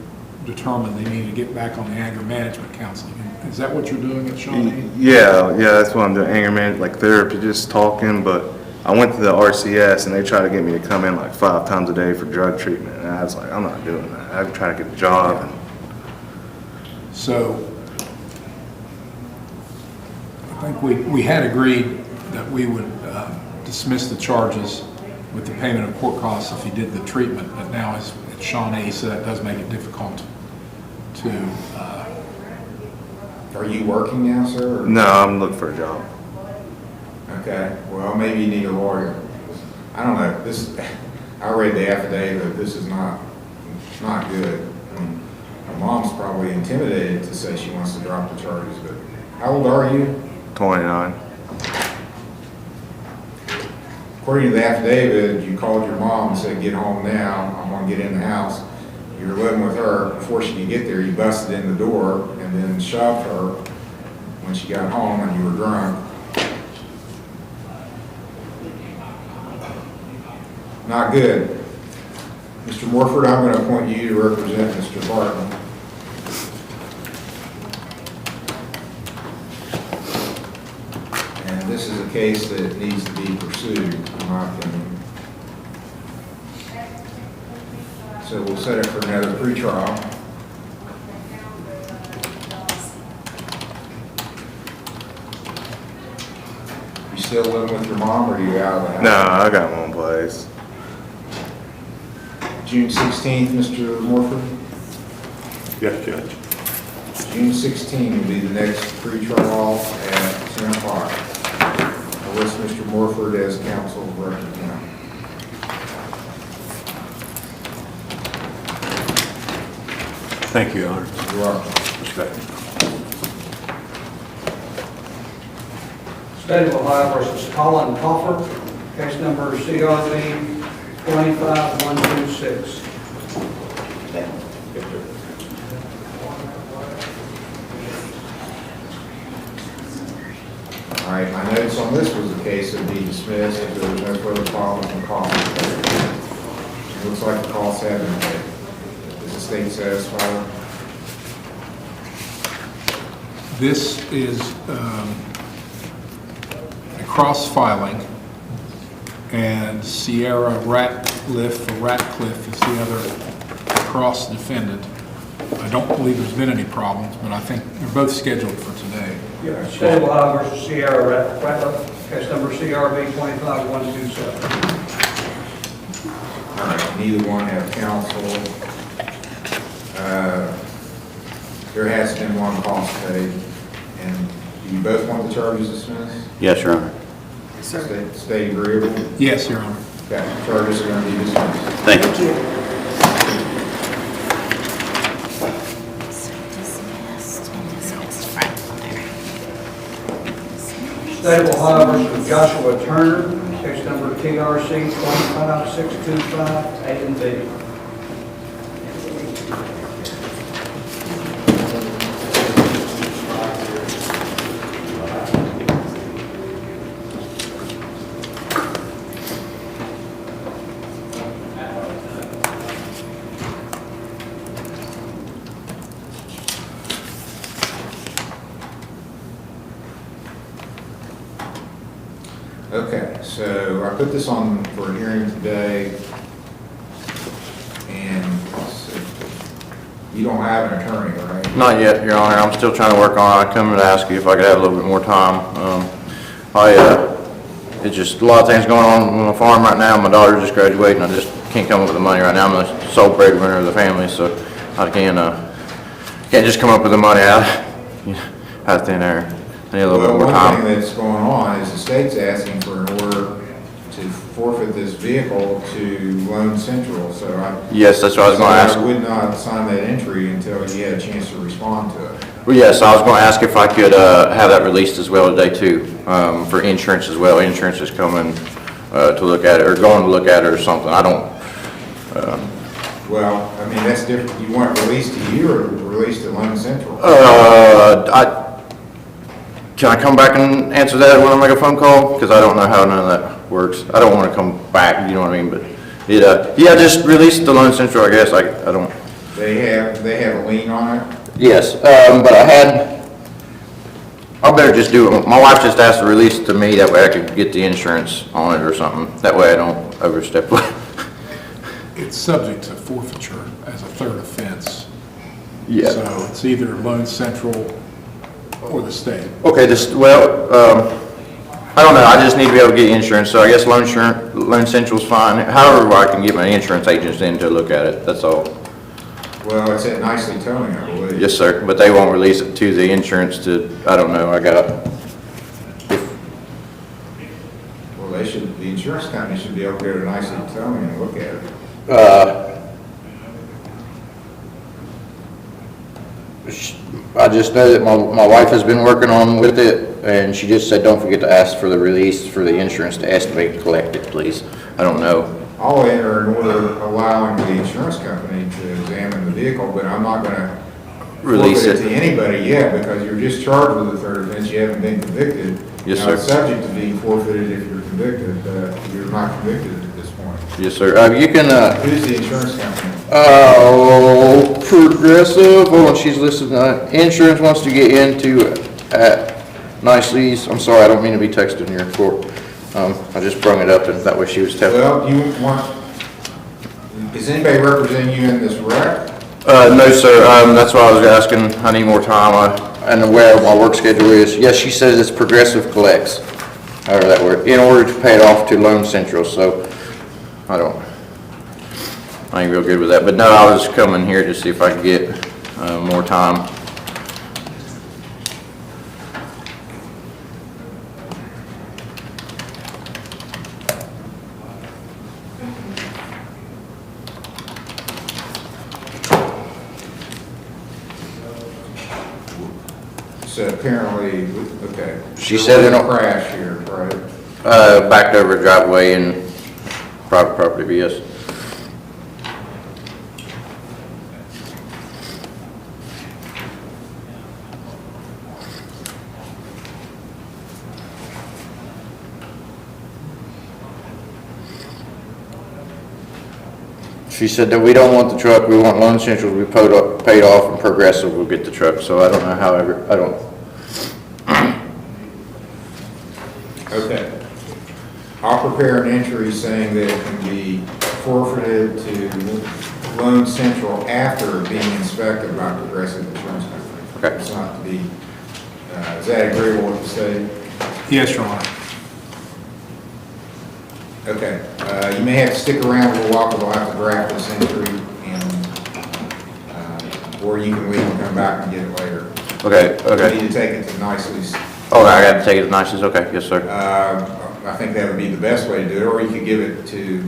determined they need to get back on the anger management counseling. Is that what you're doing at Shawnee? Yeah, that's what I'm doing, anger management, like therapy, just talking, but I went to the RCS and they tried to get me to come in like 5 times a day for drug treatment, and I was like, I'm not doing that. I'm trying to get a job. So, I think we had agreed that we would dismiss the charges with the payment of court costs if he did the treatment, but now it's Shawnee, so that does make it difficult to... Are you working now, sir? or- No, I'm looking for a job. Okay, well, maybe you need a lawyer. I don't know, I read the affidavit, this is not good. I mean, my mom's probably intimidated to say she wants to drop the charges, but how old are you? 29. According to the affidavit, you called your mom and said, get home now, I'm gonna get in the house. You were living with her. Before she could get there, you busted in the door and then shoved her when she got home and you were drunk. Not good. Mr. Morford, I'm going to appoint you to represent Mr. Barton. And this is a case that needs to be pursued, in my opinion. So we'll set it for another pretrial. You still living with your mom, or are you out of the house? No, I got my own place. June 16th, Mr. Morford? Yes, Judge. June 16th will be the next pretrial at 10 o'clock. I list Mr. Morford as counsel of record now. Thank you, Your Honor. You're welcome. Respect. State of Ohio versus Colin Coffer, case number CRV 25126. All right, my notes on this was the case would be dismissed if there was no further problems from costs. It looks like the costs have been paid. Is the state satisfied? This is a cross-filing, and Sierra Ratcliffe is the other cross-defendant. I don't believe there's been any problems, but I think they're both scheduled for today. State of Ohio versus Sierra Ratcliffe, case number CRV 25127. All right, neither one have counsel. There has been one cost paid, and do you both want the charges dismissed? Yes, Your Honor. Stay agreeable? Yes, Your Honor. Okay, charges are going to be dismissed. Thank you. State of Ohio versus Joshua Turner, case number TRC 25625, A and B. Okay, so I put this on for a hearing today, and so you don't have an attorney, right? Not yet, Your Honor. I'm still trying to work on it. I come to ask you if I could have a little bit more time. It's just a lot of things going on the farm right now. My daughter just graduated, and I just can't come up with the money right now. I'm the sole breadwinner of the family, so I can't just come up with the money out of thin air. I need a little bit more One time. thing that's going on is the state's asking for an order to forfeit this vehicle to Loan Central, so Yes, that's what I was going to ask. I would not sign that entry until you had a chance to respond to it. Well, yes, I was going to ask if I could have that released as well today too, for insurance as well. Insurance is coming to look at it, or going to look at it or something. I don't... Well, I mean, that's different. You want it released to you or released to Loan Central? Can I come back and answer that when I make a phone call? Because I don't know how none of that works. I don't want to come back, you know what I mean? But it, yeah, just release the Loan Central, I guess. I don't... They have a lien on it? Yes, but I better just do it. My wife just asked to release it to me, that way I could get the insurance on it or something. That way I don't overstep. It's subject to forfeiture as a third offense. Yeah. So it's either Loan Central or the state. Okay, I don't know, I just need to be able to get insurance, so I guess Loan Central's fine. However, I can get my insurance agents in to look at it, that's all. Well, it's at Nicely Towing, I believe. Yes, sir, but they won't release it to the insurance to, I don't know, Well, the insurance company should be able to go to Nicely Towing and look at it. I just know that my wife has been working on with it, and she just said, don't forget to ask for the release for the insurance to estimate and collect it, please. I don't know. I'll enter an order allowing the insurance company to examine the vehicle, but I'm not gonna Release forfeit it. to anybody yet, because you're just charged with a third offense, you haven't been convicted. Yes, Now, sir. it's subject to being forfeited if you're convicted, you're not convicted at this point. Yes, sir. You can, Who's the insurance company? Progressive, hold on, she's listed, insurance wants to get into at Nicely's. I'm sorry, I don't mean to be texting your court. I just brung it up and that way she was telling. Well, is anybody representing you in this wreck? No, sir, that's why I was asking, I need more time, and where my work schedule is. Yes, she says it's Progressive collects, however that word, in order to pay it off to Loan Central, so I ain't real good with that, but no, I was coming here to see if I could get, more time. So apparently, okay. She said There it was a on- crash here, right? Backed over a driveway and private property, yes. She said that we don't want the truck, we want Loan Central to be paid off, and Progressive will get the truck, so I don't know however, I don't. Okay. I'll prepare an entry saying that it can be forfeited to Loan Central after being inspected by Progressive Insurance Company. Okay. It's not to be, is that agreeable with the state? Yes, Your Honor. Okay. You may have to stick around a little while because I'll have to draft this entry and, or you can leave and come back and get it later. Okay, okay. You need to take it to Nicely's. Oh, I gotta take it to Nicely's, okay, yes, sir. I think that would be the best way to do it, or you could give it to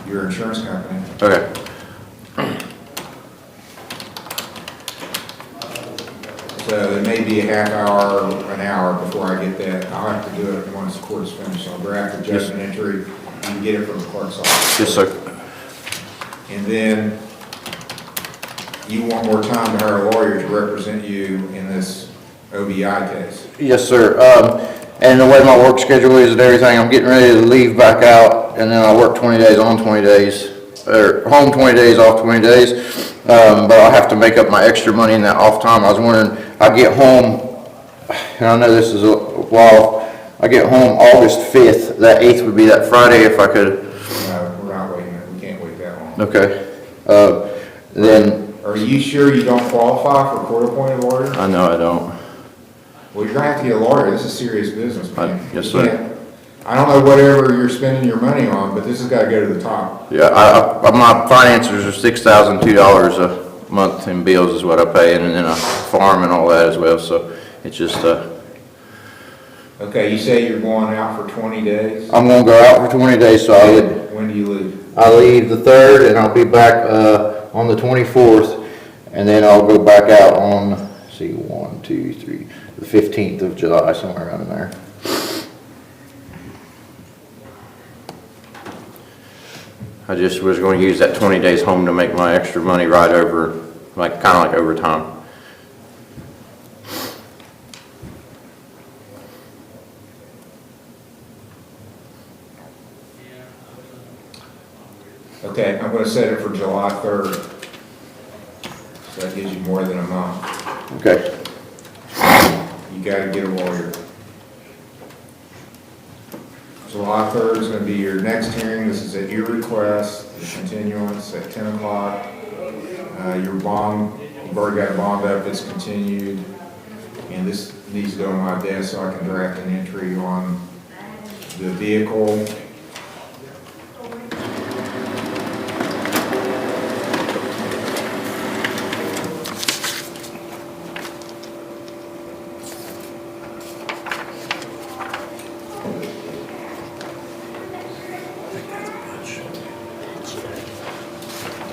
your insurance company. Okay. So it may be a half hour, an hour before I get that. I'll have to do it once the court is finished. I'll draft the judgment entry and get it from the clerk's office. Yes, sir. And then you want more time to hire a lawyer to represent you in this OBI case. Yes, sir. And the way my work schedule is and everything, I'm getting ready to leave back out, and then I work 20 days on 20 days, or home 20 days, off 20 days. But I'll have to make up my extra money in that off time. I was wondering, I get home, and I know this is a while, I get home August 5th. That 8th would be that Friday if I could. No, we're not waiting. We can't wait that long. Okay. Then. Are you sure you don't qualify for a court-appointed lawyer? I know I don't. Well, you're gonna have to get a lawyer. This is serious business, man. Yes, You sir. can't- I don't know whatever you're spending your money on, but this has gotta go to the top. Yeah, my finances are $6,002 a month in bills is what I pay, and then I farm and all that as well, so it's just, Okay, you say you're going out for 20 days? I'm gonna go out for 20 days, so When do you leave? I leave the 3rd, and I'll be back, on the 24th, and then I'll go back out on, let's see, 1, 2, 3, the 15th of July, somewhere around in there. I just was going to use that 20 days home to make my extra money right over, like, kind of like overtime. Okay, I'm gonna set it for July 3rd. that gives you more than a month. Okay. You gotta get a lawyer. July 3rd is gonna be your next hearing. This is at your request, the continuance at 10 o'clock. Your bond, you've already got a bond up, it's continued. And this needs to go on my desk so I can draft an entry on the vehicle.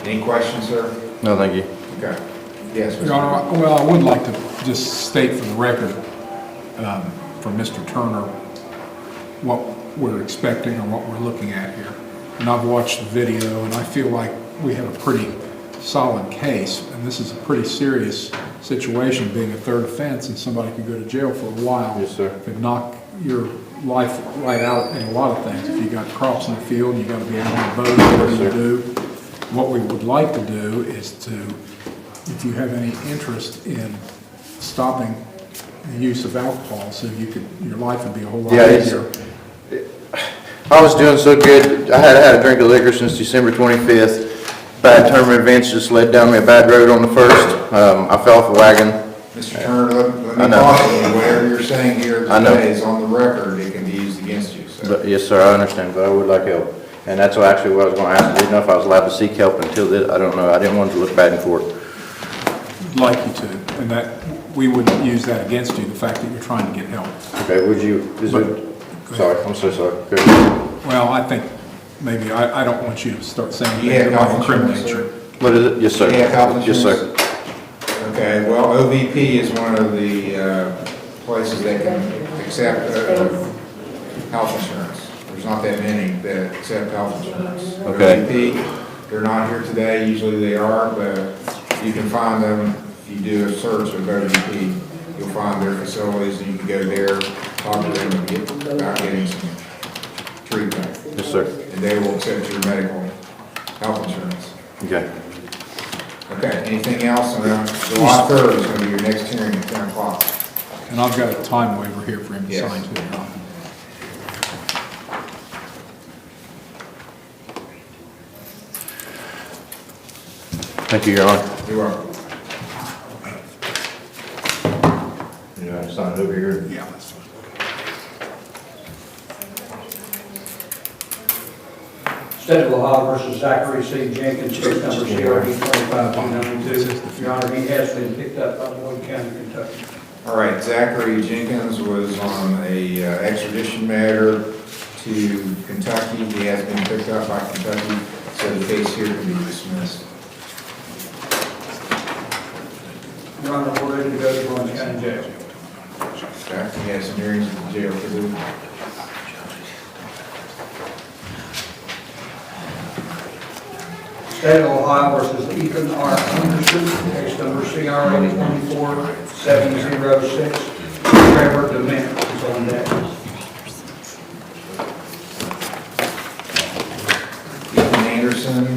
Any questions, sir? No, thank you. Okay. Yes, Mr. Your Honor, well, I would like to just state for the record, from Mr. Turner, what we're expecting or what we're looking at here. And I've watched the video, and I feel like we have a pretty solid case, and this is a pretty serious situation, being a third offense, and somebody could go to jail for a while. Yes, sir. Could knock your life right out in a lot of things. If you got crops in the field, you gotta be out on the boat, whatever you do. What we would like to do is to, if you have any interest in stopping the use of alcohol, so your life would be a whole lot easier. I was doing so good. I had had a drink of liquor since December 25th. Bad turn of events just led down me a bad road on the 1st. I fell off a wagon. Mr. Turner, let me caution you, whatever you're saying here today is on the record, it can be used against you, so. But, yes, sir, I understand, but I would like help. And that's actually what I was going to ask. I didn't know if I was allowed to seek help until this. I don't know. I didn't want to look bad in court. I'd like you to, and that we wouldn't use that against you, the fact that you're trying to get help. Okay, would you, sorry, I'm so sorry. Go ahead. Well, I think maybe, I don't want you to start saying You things have that health might insurance, incriminate sir? you. What is it? Yes, sir. You have health Yes, insurance? sir. Okay, well, OVP is one of the places that can accept health insurance. There's not that many that accept health insurance. Okay. OVP, they're not here today, usually they are, but you can find them, if you do a search of OVP, you'll find their facilities, and you can go there, talk to them and get about getting some treatment. Yes, sir. And they will accept your medical health insurance. Okay. Okay, anything else? July 3rd is going to be your next hearing at 10 o'clock. And I've got a time waiver here for him to Yes. sign too, Your Honor. Thank you, Your Honor. You're welcome. You want to sign it over here? Yeah, that's fine. State of Ohio versus Zachary C. Jenkins, case number CRD 25292. Your Honor, he has been picked up by Lloyd County, Kentucky. All right, Zachary Jenkins was on a extradition matter to Kentucky. He has been picked up by Kentucky, so the case here can be dismissed. Your Honor, we're ready to go to Orange County Jail. Okay, he has some hearings at the jail to do. State of Ohio versus Ethan R. Anderson, case number CRA 24706. Trevor Dement is on deck. Ethan Anderson is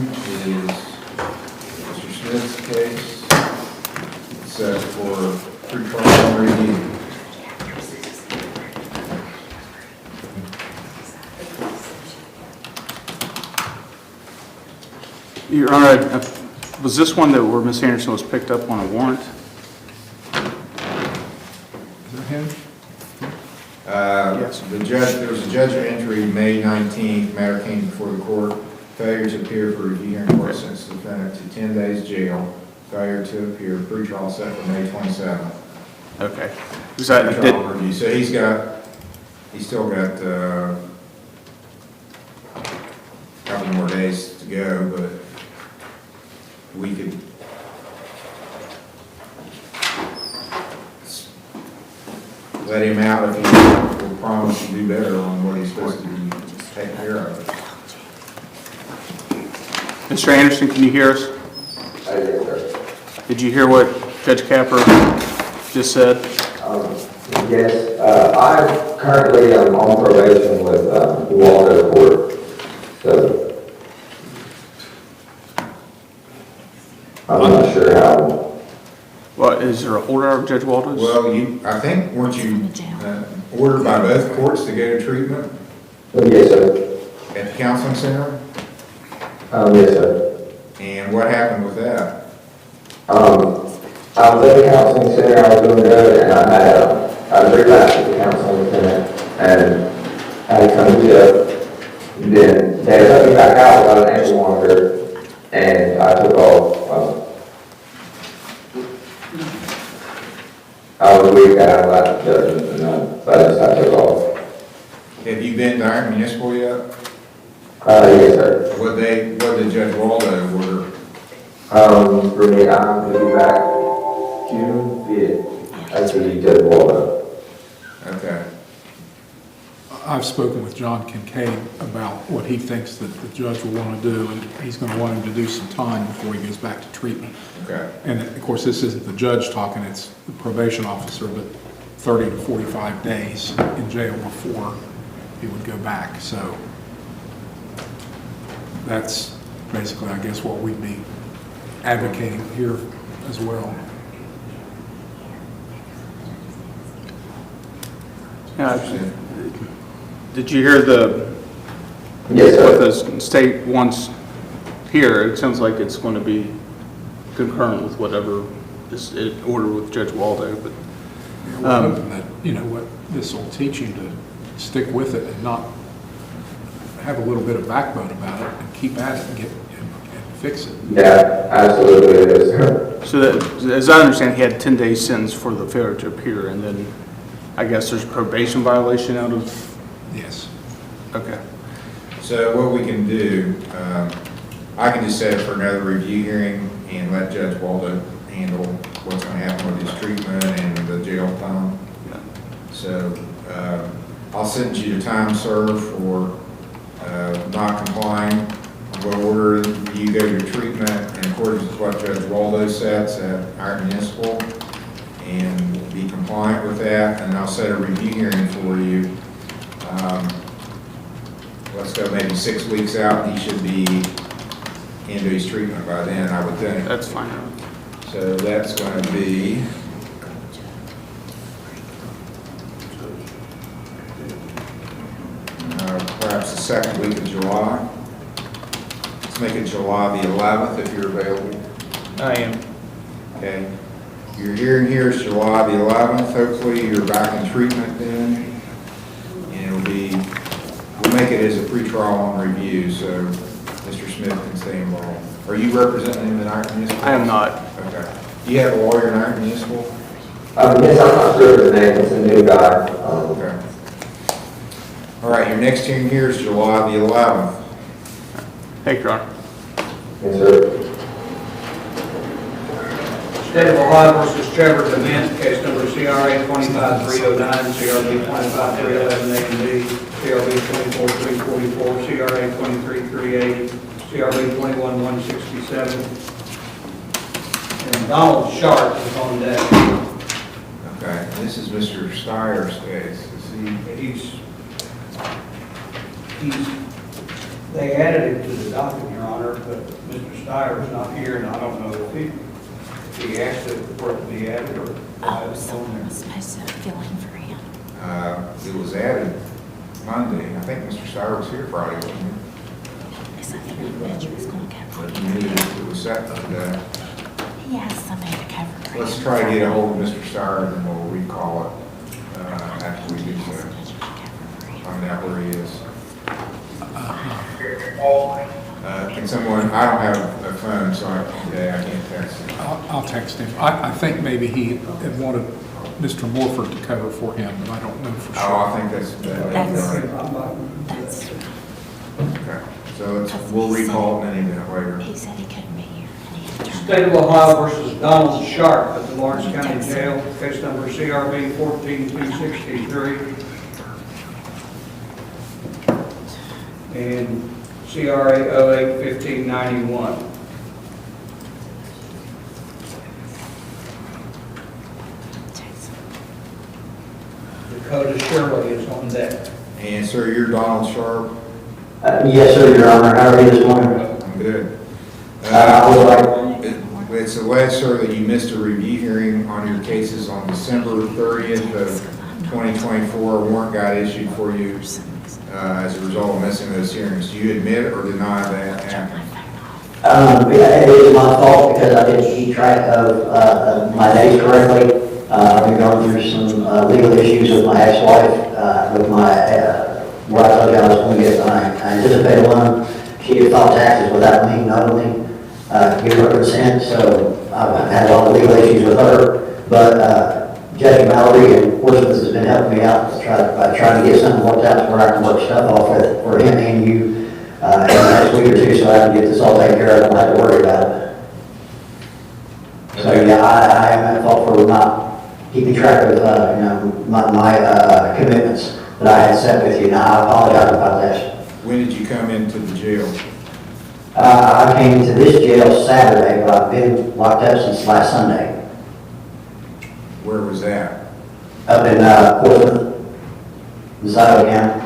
Mr. Smith's case. It's for pre-trial review. Your Honor, was this one where Ms. Anderson was picked up on a warrant? Is that him? Yes. There was a judgment entry May 19th, matter came before the court. Failure to appear for review hearing court sentenced the defendant to 10 days jail. Failure to appear, pre-trial set for May 27th. Okay. Pre-trial review. So he's still got a couple more days to go, but we could let him out if he will promise to do better on what he's supposed to be taking care of. Mr. Anderson, can you hear us? Did you hear what Judge Capper just said? Yes, I currently am on probation with the Waldo Court, so I'm not sure how is there an order of Judge Walters? Well, I think, weren't you ordered by both courts to go to treatment Yes, sir. at the counseling center? Yes, sir. And what happened with that? I was at the counseling center, I was doing good, and I had a relapse at the counseling center, and I had come to jail. Then they let me back out without an ankle monitor, and I took off. I was weak, I had left judgment, and so I took off. Have you been to Iron Municipal yet? Yes, sir. What did Judge Waldo order? For me, I'm going to be back June 5th. I see Judge Waldo. Okay. I've spoken with John Kincaid about what he thinks that the judge will want to do, and he's going to want him to do some time before he goes back to treatment. Okay. And of course, this isn't the judge talking, it's the probation officer, but 30 to 45 days in jail before he would go back. So that's basically, I guess, what we'd be advocating here as well. Did you hear Yes, sir. what the state wants here? It sounds like it's going to be concurrent with whatever is ordered with Judge Waldo, but. We're hoping that, what this will teach you to stick with it and not have a little bit of backbone about it and keep at it and fix it. Yeah, absolutely it is. So that, as I understand, he had 10-day sentence for the failure to appear, and then I guess there's probation violation out of. Yes. Okay. So what we can do, I can just set it for another review hearing and let Judge Waldo handle what's going to happen with his treatment and the jail time. So I'll send you the time served for not complying. We'll order you go to treatment in accordance with what Judge Waldo sets at our municipal and be compliant with that. And I'll set a review hearing for you. Let's go maybe 6 weeks out. He should be into his treatment by then, I would think. That's fine. So that's going to be perhaps the second week of July. Let's make it July the 11th if you're available. I am. Okay. Your hearing here is July the 11th. Hopefully you're back in treatment then. And it'll be, we'll make it as a pretrial on review so Mr. Smith can stay involved. Are you representing him in Iron Municipal? I am not. Okay. Do you have a lawyer in Iron Municipal? Yes, I'm not sure of his name, it's a new guy. Okay. All right, your next hearing here is July the 11th. Thank you, Your Honor. Yes, sir. State of Ohio versus Trevor Dement, case number CRA 25309, CRB 25311 A and B, CRB 24344, CRA 23380, CRB 21167. And Donald Sharp is on deck. Okay, this is Mr. Steyer's case. They added it to the document, Your Honor, but Mr. Steyer's not here, and I don't know if he asked it for it to be added or. Oh, someone was supposed to fill in for him. It was added Monday. I think Mr. Steyer was here Friday, wasn't he? Because I think the judge was going to cover But he knew that it was set today. He has somebody to cover for him. Let's try to get a hold of Mr. Steyer, and then we'll recall it after we do so. Find out where he is. Can someone, I don't have a phone, so today I can't text him. I'll text him. I think maybe he had wanted Mr. Morford to cover for him, but I don't know for sure. Oh, I think that's okay. So we'll recall it in any minute later. He said he couldn't be here. State of Ohio versus Donald Sharp at the Lawrence County Jail, case number CRB 14263 and CRA 081591. Dakota Shirley is on deck. And sir, you're Donald Sharp? Yes, sir, Your Honor. How are you this morning? I'm good. I would like, It's alleged, sir, that you missed a review hearing on your cases on December 30th of 2024. A warrant got issued for you as a result of missing those hearings. Do you admit or deny that happened? Yeah, it is my fault because I didn't keep track of my days correctly. I've been going through some legal issues with my ex-wife, with my, where I told you I was going to get I anticipated one. She had filed taxes without me knowingly give her consent, so I've had a lot of legal issues with her. But Judge Mallory and Portsmouth has been helping me out by trying to get something worked out where I can work stuff off with for him and you in the next week or two, so I can get this all taken care of. I don't have to worry about it. So yeah, I am at fault for not keeping track of my commitments that I had set with you. Now I apologize about that. When did you come into the jail? I came to this jail Saturday, but I've been locked up since last Sunday. Where was that? Up in Portsmouth, in Scioto County.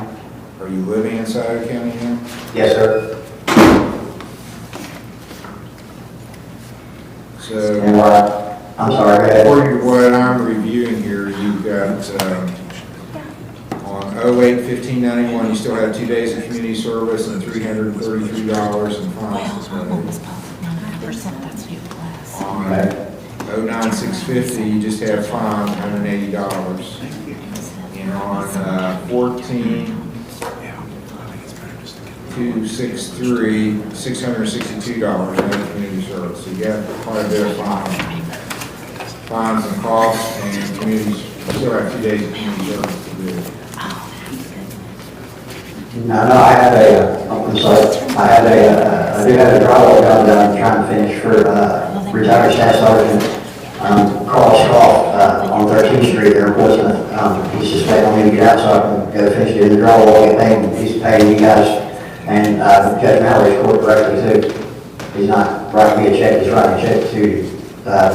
Are you living in Scioto County now? Yes, sir. So, And I'm sorry, go ahead. according to what I'm reviewing here, you've got, on 08/15/91, you still have 2 days of community service and $333 in fines to pay. On 09/6/50, you just have fines, $180. And on 14/2/63, $662 in community service. So you got quite a bit of fines and costs, and communities still have 2 days of community service to do. No, I have I'm sorry, I do have a drywall job that I'm trying to finish for retired staff sergeant Carl Scoff on 13th Street there in Portsmouth. He's just waiting on me to get out so I can go finish doing the drywall, get paid. He's paying you guys and Judge Mallory's court directly too. He's not writing me a check, he's writing a check to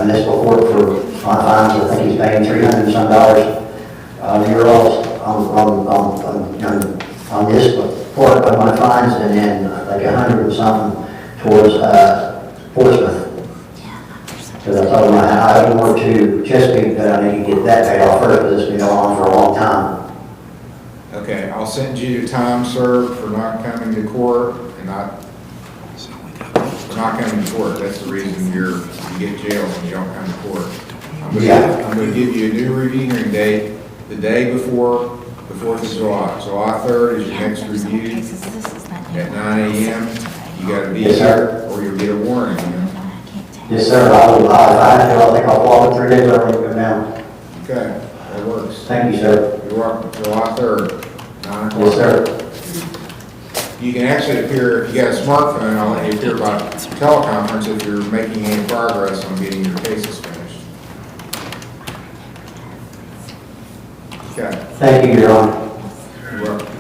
municipal court for my fines. I think he's paying $300 and some on this part of my fines, and then like $100 and something towards Portsmouth. Because I told him I owe more to Chesapeake, but I need to get that paid off first, because it's been going on for a long time. Okay, I'll send you a time served for not coming to court and for not coming to court. That's the reason you get jailed when you don't come to court. I'm going to give you a new review hearing date the day before the 4th of July. July 3rd is your next review at 9 a.m. You got to be here or you'll get a warning. Yes, sir. I think I'll follow 3 days early to come down. Okay, that works. Thank you, sir. You're welcome. July 3rd, 9 o'clock. Yes, sir. You can actually appear, if you got a smartphone, I'll let you appear by teleconference if you're making any progress on getting your cases finished. Okay. Thank you, Your Honor. You're welcome.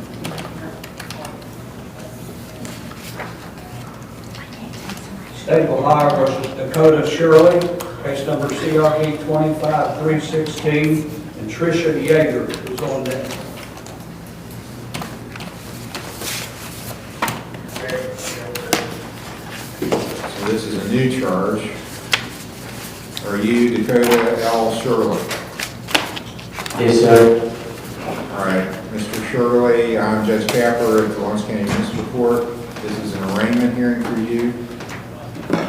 State of Ohio versus Dakota Shirley, case number CRE 25316, and Tricia Yeager is on that. So this is a new charge. Are you Dakota L. Shirley? Yes, sir. All right, Mr. Shirley, I'm Judge Capper at the Lawrence County Municipal Court. This is an arraignment hearing for you.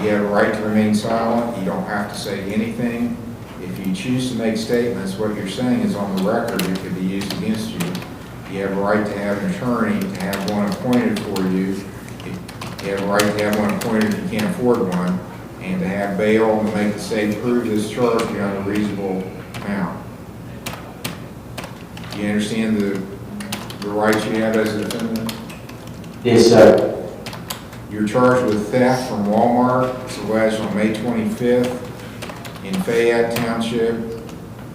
You have a right to remain silent. You don't have to say anything. If you choose to make statements, what you're saying is on the record. It could be used against you. You have a right to have an attorney, to have one appointed for you. You have a right to have one appointed if you can't afford one, and to have bail to make the state prove this charge beyond a reasonable amount. Do you understand the rights you have as a defendant? Yes, sir. You're charged with theft from Walmart. It's alleged on May 25th in Fayette Township.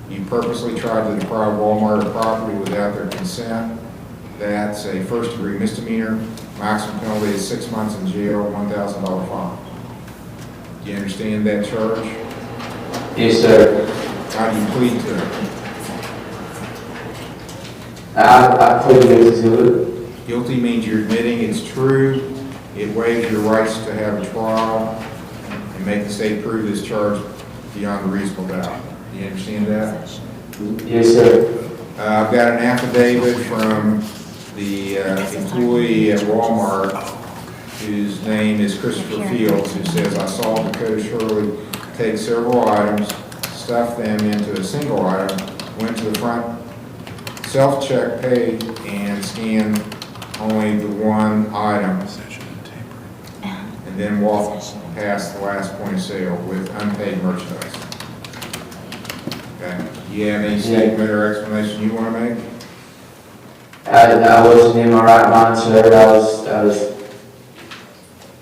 You purposely tried to deprive Walmart of property without their consent. That's a first-degree misdemeanor. Maximum penalty is 6 months in jail, $1,000 fine. Do you understand that charge? Yes, sir. How do you plead to it? I plead guilty to it. Guilty means you're admitting it's true. It waives your rights to have a trial. and make the state prove this charge beyond a reasonable doubt. Do you understand that? Yes, sir. I've got an affidavit from the employee at Walmart whose name is Christopher Fields, who says, I saw Dakota Shirley take several items, stuff them into a single item, went to the front, self-check, paid, and scanned only the one item, and then walked past the last point of sale with unpaid merchandise. Okay. Do you have any statement or explanation you want to make? I wasn't in my right mind, sir. I was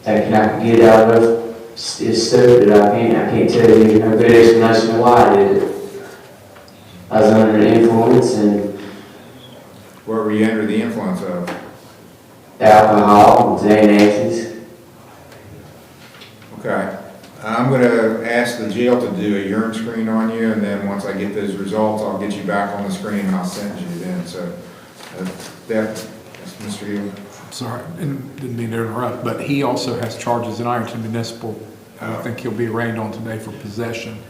thinking I could get out of it. It's stupid. I can't tell you a good explanation of why I did it. I was under the influence and What were you under the influence of? alcohol, Xanaxes. Okay. I'm going to ask the jail to do a urine screen on you, and then once I get those results, I'll get you back on the screen and I'll send you then. So that's Mr. Healy. Sorry, and didn't mean to interrupt, but he also has charges in Ironton Municipal. I think he'll be arraigned on today for possession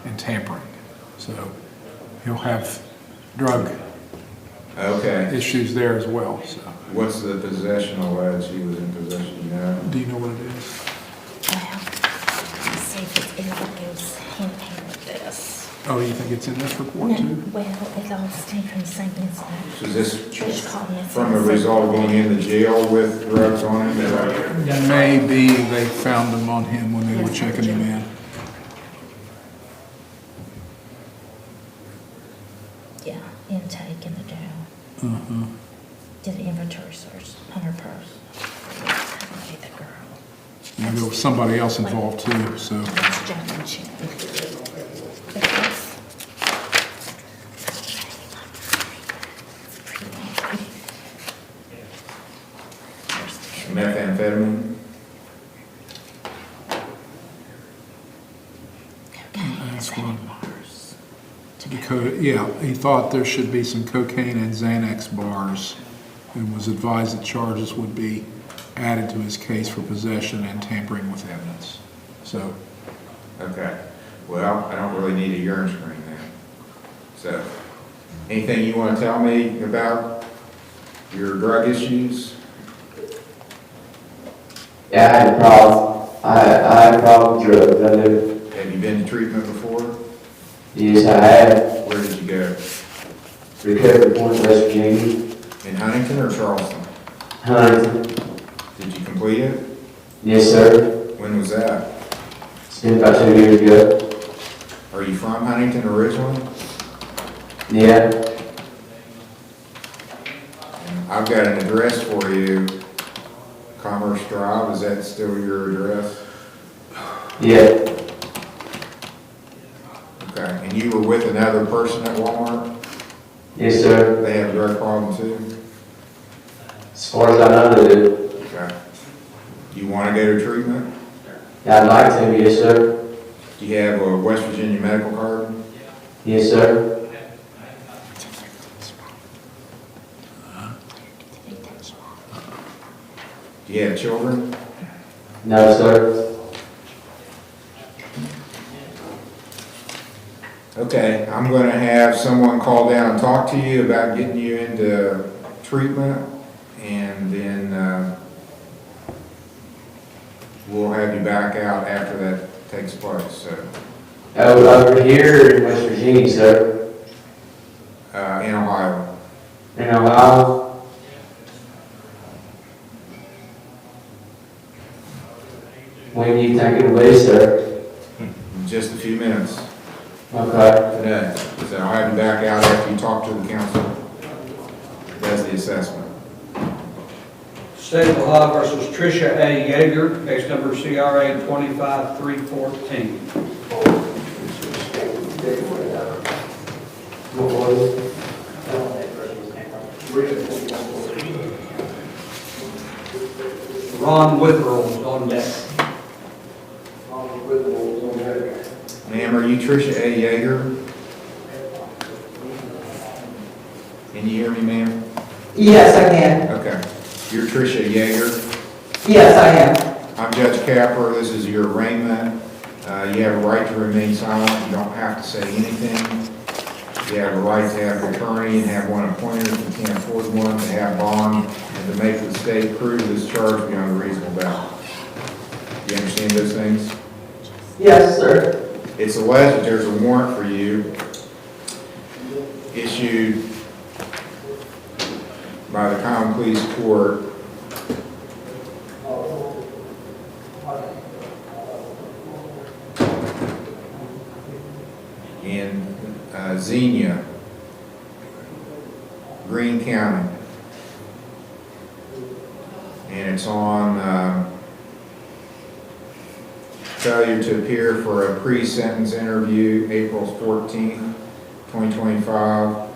and tampering. So he'll have drug issues there as well. So. What's the possession alleged he was in possession, you know? Do you know what it is? Let's see if it's anything else in here with this. Oh, you think it's in this report too? Well, it all stems from the same incident. So is this Trish called me and from a said- result of being in the jail with drugs on him? Maybe they found them on him when they were checking him in. Yeah, intake in the jail. Uh-huh. Did an inventory search on her purse. Maybe the girl. And there was somebody else involved too, so. That's Jacqueline Chin. Methamphetamine? That's one. Yeah, he thought there should be some cocaine and Xanax bars and was advised that charges would be added to his case for possession and tampering with evidence. So. Okay. Well, I don't really need a urine screen then. So, anything you want to tell me about your drug issues? Yeah, I had a problem. I had a problem with drugs. I do. Have you been to treatment before? Yes, I have. Where did you go? Recovery Point, West Virginia. In Huntington or Charleston? Huntington. Did you complete it? Yes, sir. When was that? It's been about 2 years ago. Are you from Huntington originally? Yeah. I've got an address for you. Commerce Drive, is that still your address? Yeah. Okay, and you were with another person at Walmart? Yes, sir. They have a drug problem too? As far as I know, they do. Okay. You want to go to treatment? I'd like to, yes, sir. Do you have a West Virginia medical card? Yes, sir. Do you have children? No, sir. Okay, I'm going to have someone call down and talk to you about getting you into treatment, and then we'll have you back out after that takes place. So, Over here in West Virginia, sir. in Ohio. In Ohio. When do you think it'll be, sir? In just a few minutes. Okay. Today. So I'll have you back out after you talk to the council. That's the assessment. State of Ohio versus Tricia A. Yeager, case number CRA 25314. Ron Witherell is on deck. Ma'am, are you Tricia A. Yeager? Can you hear me, ma'am? Yes, I can. Okay. You're Tricia Yeager. Yes, I am. I'm Judge Capper. This is your arraignment You have a right to remain silent, you don't have to say anything. You have a right to have an attorney and have one appointed if you can't afford one, to have bond, and to make the state prove this charge beyond a reasonable doubt. Do you understand those things? Yes, sir. It's alleged that there's a warrant for you issued by the Common Pleas Court in Xenia, Greene County. And it's on failure to appear for a pre-sentence interview, April 14th, 2025.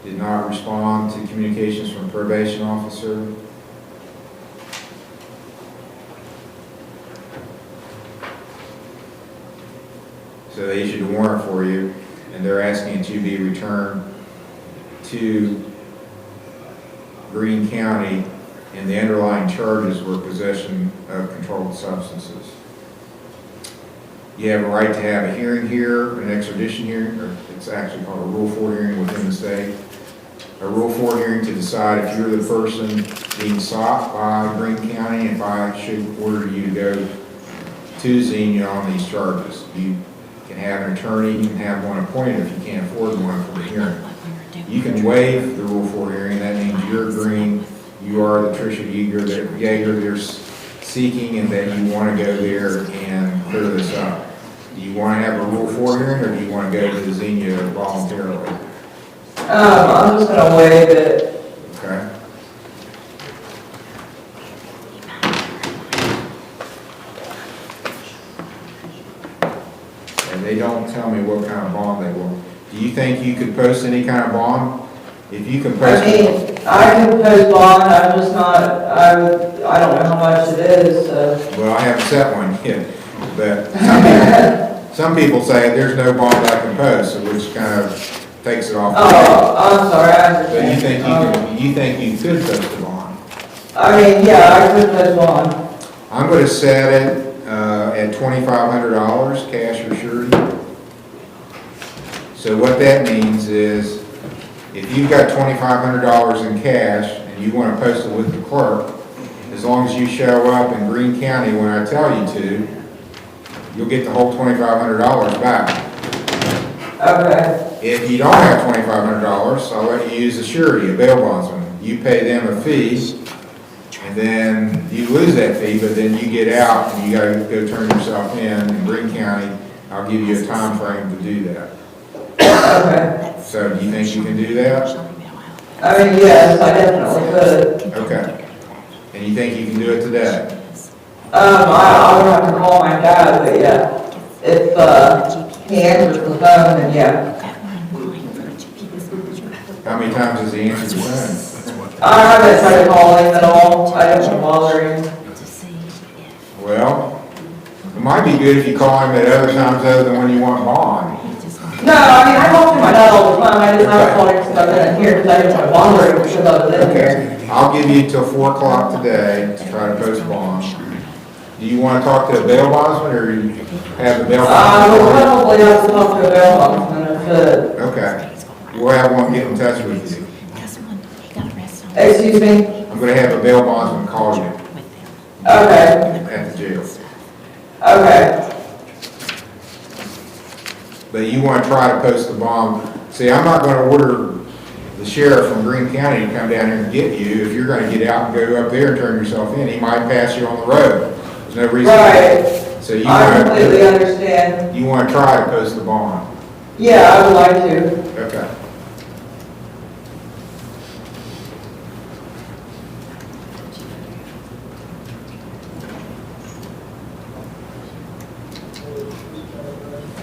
Did not respond to communications from probation officer. So they issued a warrant for you, and they're asking that you be returned to Greene County, and the underlying charges were possession of controlled substances. You have a right to have a hearing here, an extradition hearing, or it's actually called a Rule 4 hearing within the state. A Rule 4 hearing to decide if you're the person being sought by Greene County, and if I should order you to go to Xenia on these charges. You can have an attorney, you can have one appointed if you can't afford one for the hearing. You can waive the Rule 4 hearing, that means you're agreeing, you are the Tricia Yeager that they're seeking, and that you want to go there and clear this up. Do you want to have a Rule 4 hearing, or do you want to go to the Xenia voluntarily? I'm just gonna waive it. Okay. And they don't tell me what kind of bond they want. Do you think you could post any kind of bond? If you can post. I mean, I can post bond, I'm just not, I don't know how much it is, so. Well, I haven't set one yet, but some people say there's no bond I can post, which kind of takes it off. Oh, I'm sorry, I But understand. you think you could post a bond? I mean, yeah, I could post bond. I'm going to set it at $2,500 cash or surety. So what that means is, if you've got $2,500 in cash and you want to post it with the clerk, as long as you show up in Greene County when I tell you to, you'll get the whole $2,500 back. Okay. If you don't have $2,500, I'll let you use a surety, a bail bondsman. You pay them a fee, and then you lose that fee, but then you get out and you got to go turn yourself in Greene County. I'll give you a time frame to do that. Okay. So do you think you can do that? I mean, yes, I definitely could. Okay. And you think you can do it today? I would have to call my dad, but yeah. If, he answers the phone, then yeah. How many times has he answered the phone? I haven't tried to call him at all, I don't bother him. Well, it might be good if you call him at other times other than when you want bond. No, I mean, I talk to my dad all the time, I just haven't called him since I've been in here, because I didn't want to bother him because I was in here. I'll give you till 4 o'clock today to try to post bond. Do you want to talk to a bail bondsman, or you have the bail I would bondsman? probably have to talk to a bail bondsman if it. Okay. We'll have one get in touch with you. Excuse me? I'm going to have a bail bondsman call you Okay, at the jail. okay. But you want to try to post the bond. See, I'm not going to order the sheriff from Greene County to come down here and get you. If you're going to get out and go up there and turn yourself in, he might pass you on the road. There's no reason. Right. So you I want completely understand. You want to try to post the bond. Yeah, I would like to. Okay.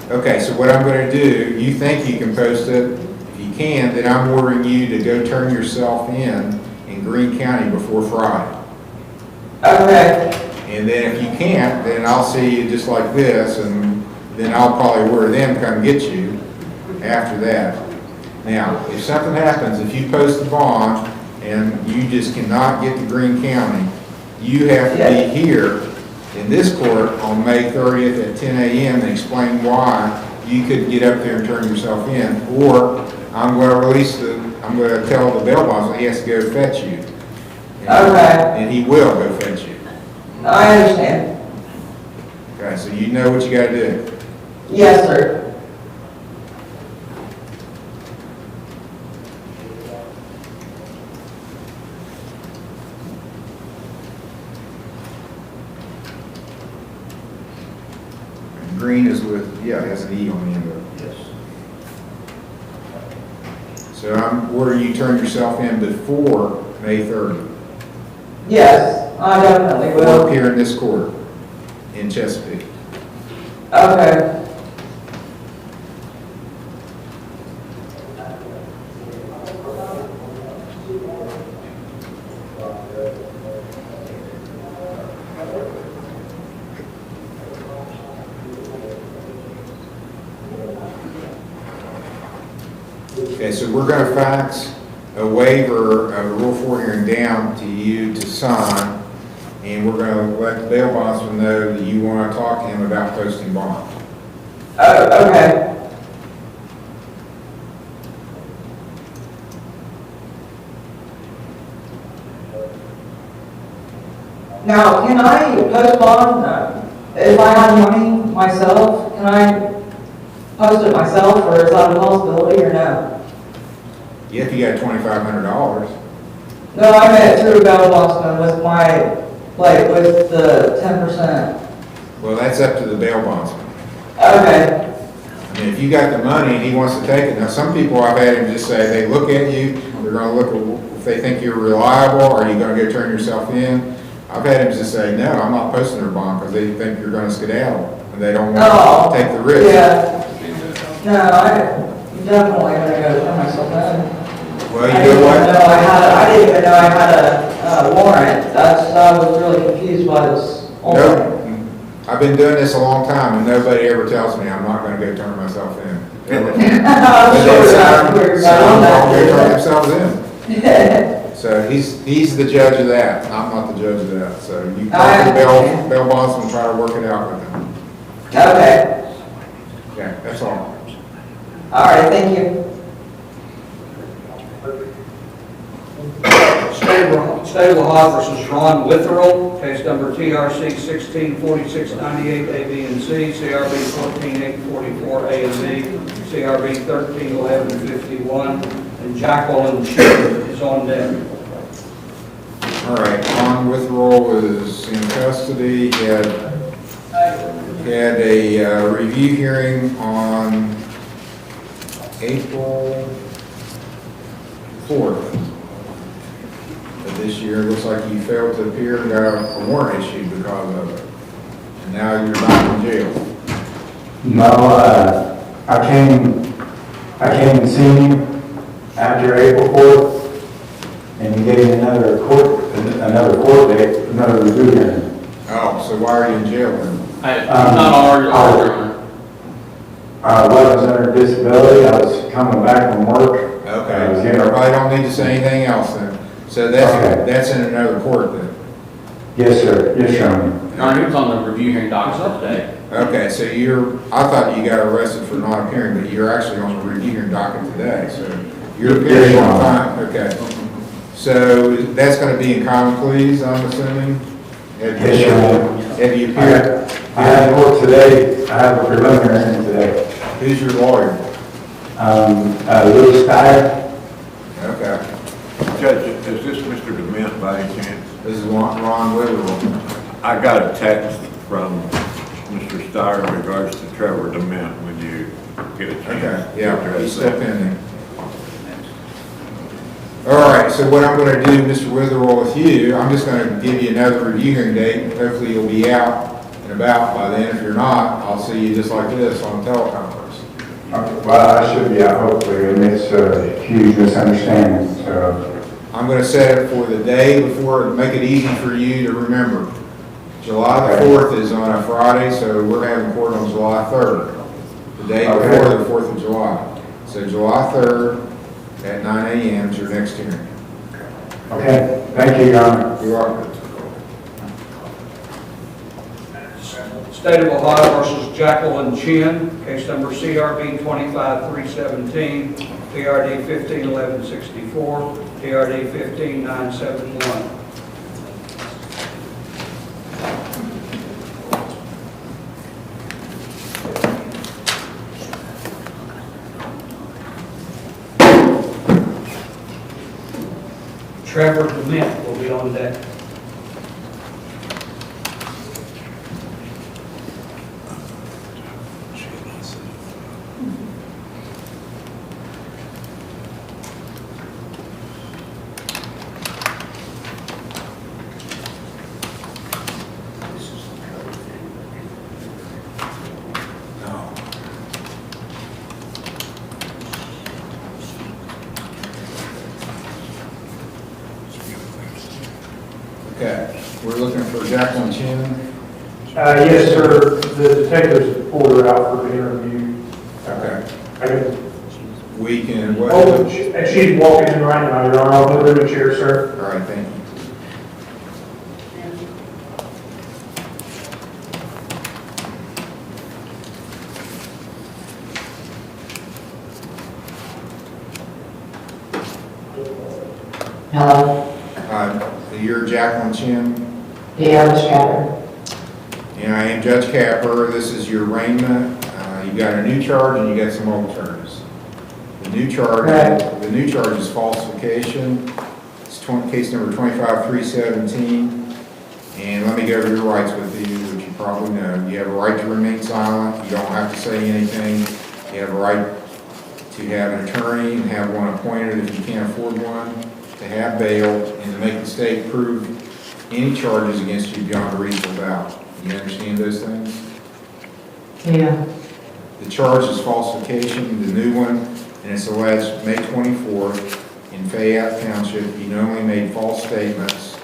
Okay, so what I'm going to do, you think you can post it. If you can, then I'm ordering you to go turn yourself in Greene County before Friday. Okay. And then if you can't, then I'll see you just like this, and then I'll probably order them to come get you after that. Now, if something happens, if you post the bond and you just cannot get to Greene County, you have to be here in this court on May 30th at 10 a.m. and explain why you could get up there and turn yourself in, or I'm going to tell the bail bondsman he has to go fetch you. Okay. And he will go fetch you. I understand. Okay, so you know what you got to do. Yes, sir. And green is with, yeah, it has an E on the end of it. So where you turn yourself in before May 30th. Yes, I definitely Or will. appear in this court in Chesapeake. Okay. Okay, so we're going to fax a waiver of a Rule 4 hearing down to you to sign, and we're going to let the bail bondsman know that you want to talk to him about posting bond. Okay. Now, can I post bond, if I have money myself, can I post it myself, or is that a possibility, or no? Yeah, if you got $2,500. No, I meant through bail bondsman with my, like, with the 10%. Well, that's up to the bail bondsman. Okay. I mean, if you got the money and he wants to take it, now some people I've had him just say, they look at you, they're going to look at if they think you're reliable, are you going to go turn yourself in? I've had him just say, no, I'm not posting their bond because they think you're going to skedaddle and they don't want to take the risk. Yeah. No, I definitely going to go turn myself in. Well, you know what? I didn't even know I had a warrant. I was really confused by this. Nope. I've been doing this a long time and nobody ever tells me I'm not going to go turn myself in. Ever. I'm sure that's where you're going on that. They turn themselves in. So he's the judge of that. I'm not the judge of that. So you talk to bail bondsman and try to work it out with him. Okay. Yeah, that's all. All right, thank you. State of Ohio versus Ron Witherell, case number TRC 164698 A, B, and C, CRB 14844 A and B, CRB 131151, and Jacqueline Shepard is on deck. All right, Ron Witherell is in custody. He had a review hearing on April 4th. This year, it looks like you failed to appear and got a warrant issued because of it. And now you're back in jail. No, I came and seen you after April 4th, and you gave me another court date, another review hearing. Oh, so why are you in jail then? Not our I was under disability, I was coming back from work. Okay, everybody don't need to say anything else then. So that's in another court then? Yes, sir. Yes, sir. He was on the review hearing docket today. Okay, so I thought you got arrested for not appearing, but you're actually on the review hearing docket today, so you're appearing on time, okay. So that's gonna be in common pleas, I'm assuming? Have you appeared? I have court today, I have a preliminary hearing today. Who's your lawyer? Louis Steyer. Okay. Judge, is this Mr. DeMint by any chance? This is Ron Witherell. I got a text from Mr. Steyer in regards to Trevor DeMint when you get a chance. Okay, yeah, he's still pending. All right, so what I'm going to do, Mr. Witherell, with you, I'm just going to give you another review hearing date. Hopefully you'll be out and about by then. If you're not, I'll see you just like this on teleconference. Well, I should be out hopefully, and it's a huge misunderstanding, so. I'm going to set it for the day before, to make it easy for you to remember. July the 4th is on a Friday, so we're having court on July 3rd, the day before the 4th of July. So July 3rd at 9 a.m. is your next hearing. Okay, thank you, Your Honor. You're welcome. State of Ohio versus Jacqueline Chin, case number CRB 25317, PRD 151164, PRD 15971. Trevor Dement will be on deck. Okay, we're looking for Jacqueline Chin. Yes, sir. The detectives pulled her out for the interview. Okay. We can, what? Oh, she's walking in right now, Your Honor. I'll put her in a chair, sir. All right, thank you. Hello? You're Jacqueline Chin? Yeah, Mr. Capper. And I am Judge Capper. This is your arraignment. You got a new charge and you got some old charges. The new charge is falsification. It's case number 25317. And let me go over your rights with you, which you probably know. You have a right to remain silent. You don't have to say anything. You have a right to have an attorney and have one appointed if you can't afford one, to have bail, and to make the state prove any charges against you beyond a reasonable doubt. You understand those things? Yeah. The charge is falsification, the new one, and it's alleged May 24th in Fayette Township, you knowingly made false statements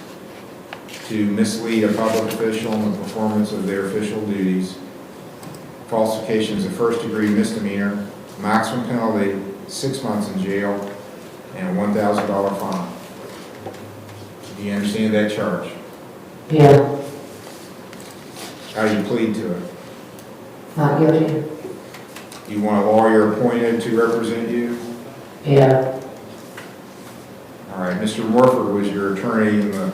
to mislead a public official in the performance of their official duties. Falsification is a first-degree misdemeanor, maximum penalty 6 months in jail, and a $1,000 fine. Do you understand that charge? Yeah. How do you plead to it? Not guilty. You want a lawyer appointed to represent you? Yeah. All right, Mr. Morford was your attorney in the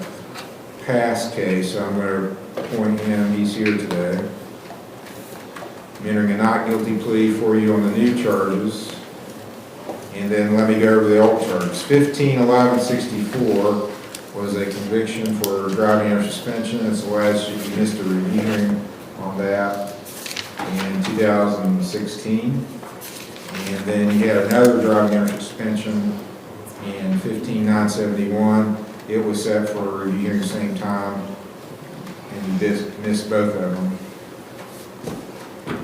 past case, so I'm going to appoint him. He's here today. I'm entering a not guilty plea for you on the new charges. And then let me go over the old charges. 151164 was a conviction for driving under suspension. It's alleged you missed a review hearing on that in 2016. And then you had another driving under suspension in 15971. It was set for a review hearing at the same time, and you missed both of them.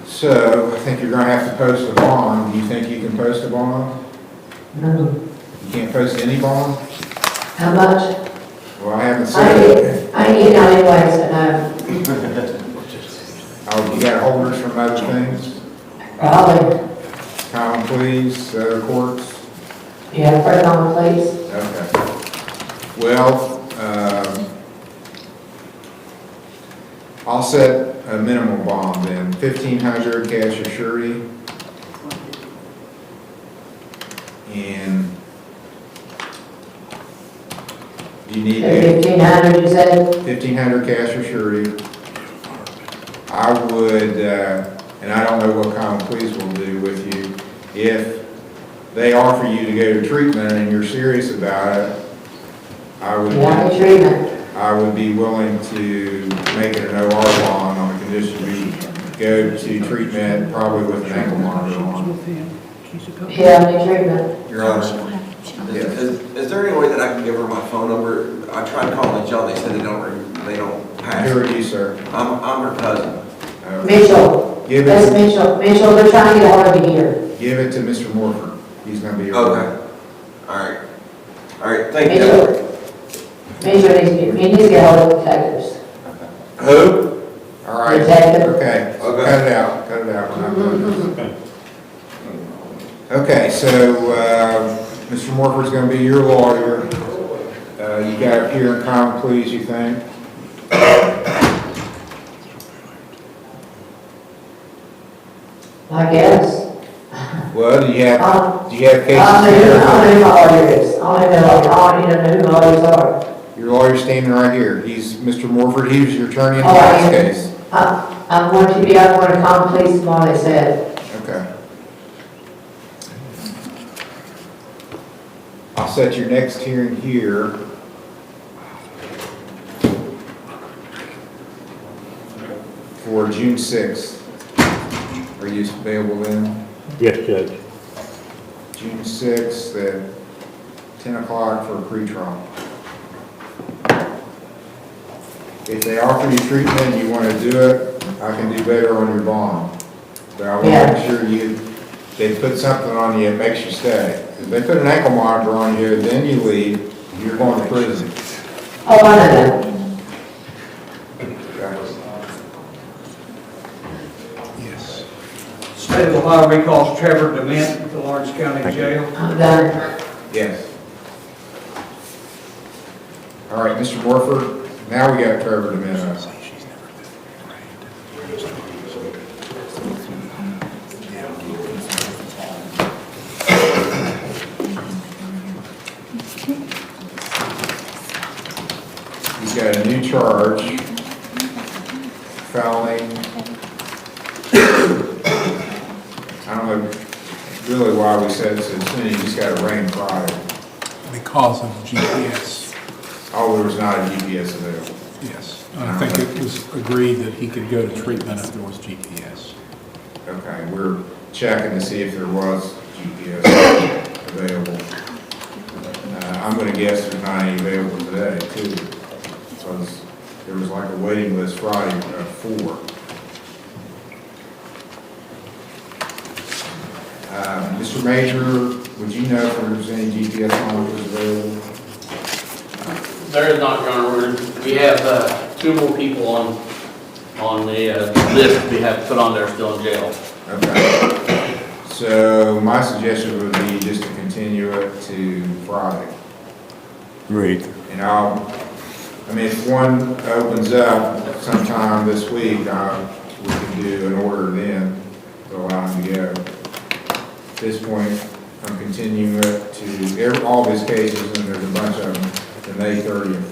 So I think you're going to have to post a bond. Do you think you can post a bond? No. You can't post any bond? How much? Well, I haven't said it. I need it out anyway, so no. Oh, you got holders from other things? Probably. Common pleas, other courts? Yeah, for common please. Okay. Well, I'll set a minimum bond then, 1,500 cash or surety. And you need 1,500, you said? 1,500 cash or surety. I would, and I don't know what common pleas will do with you, if they offer you to go to treatment and you're serious about it, I would be willing to make it an OR bond on the condition we go to treatment, probably with an ankle monitor on. Yeah, new treatment. Your Honor, is there any way that I can give her my phone number? I tried calling the jail, they said they don't pass. Who are you, sir? I'm her cousin. Mitchell. That's Mitchell. Mitchell, they're trying to get a hold of you here. Give it to Mr. Morford. He's going to be your. Okay. All right, thank you. Mitchell needs to get a hold of detectives. Who? All right. Detective. Okay. Cut it out. Cut it out. We're not doing this. Okay, so Mr. Morford's going to be your lawyer. You got to appear in common pleas, you think? I guess. Well, do you have cases I here? don't know who my lawyer is. I don't even know who my lawyers are. Your lawyer's standing right here. He's Mr. Morford. He was your attorney in the Oh, last yeah. case. I'm going to be out on a common police tomorrow, they said. Okay. I'll set your next hearing here for June 6th. Are you available then? Yes, Judge. June 6th at 10 o'clock for a pretrial. If they offer you treatment and you want to do it, I can do better on your bond. But I want to make sure they put something on you that makes you stay. If they put an ankle monitor on you, then you leave, you're going to prison. Oh, I know that. Yes. State of Ohio recalls Trevor Dement to Lawrence County Jail. I'm done. Yes. All right, Mr. Morford, now we got Trevor Domenico. He's got a new charge, felony. I don't know really why we said so soon, he just got a rain Friday. Because of GPS. Oh, there was not a GPS available. Yes. I think it was agreed that he could go to treatment if there was GPS. Okay, we're checking to see if there was GPS available. I'm gonna guess there's not any available today, too, because there was like a waiting list Friday of 4. Mr. Major, would you know if there's any GPS monitors available? There is not, Your Honor. We have 2 more people on the list we have put on there still in jail. Okay. So my suggestion would be just to continue it to Friday. Great. And I mean, if one opens up sometime this week, we can do an order then to allow him to go. At this point, I'm continuing it to all of his cases, and there's a bunch of them, to May 30th.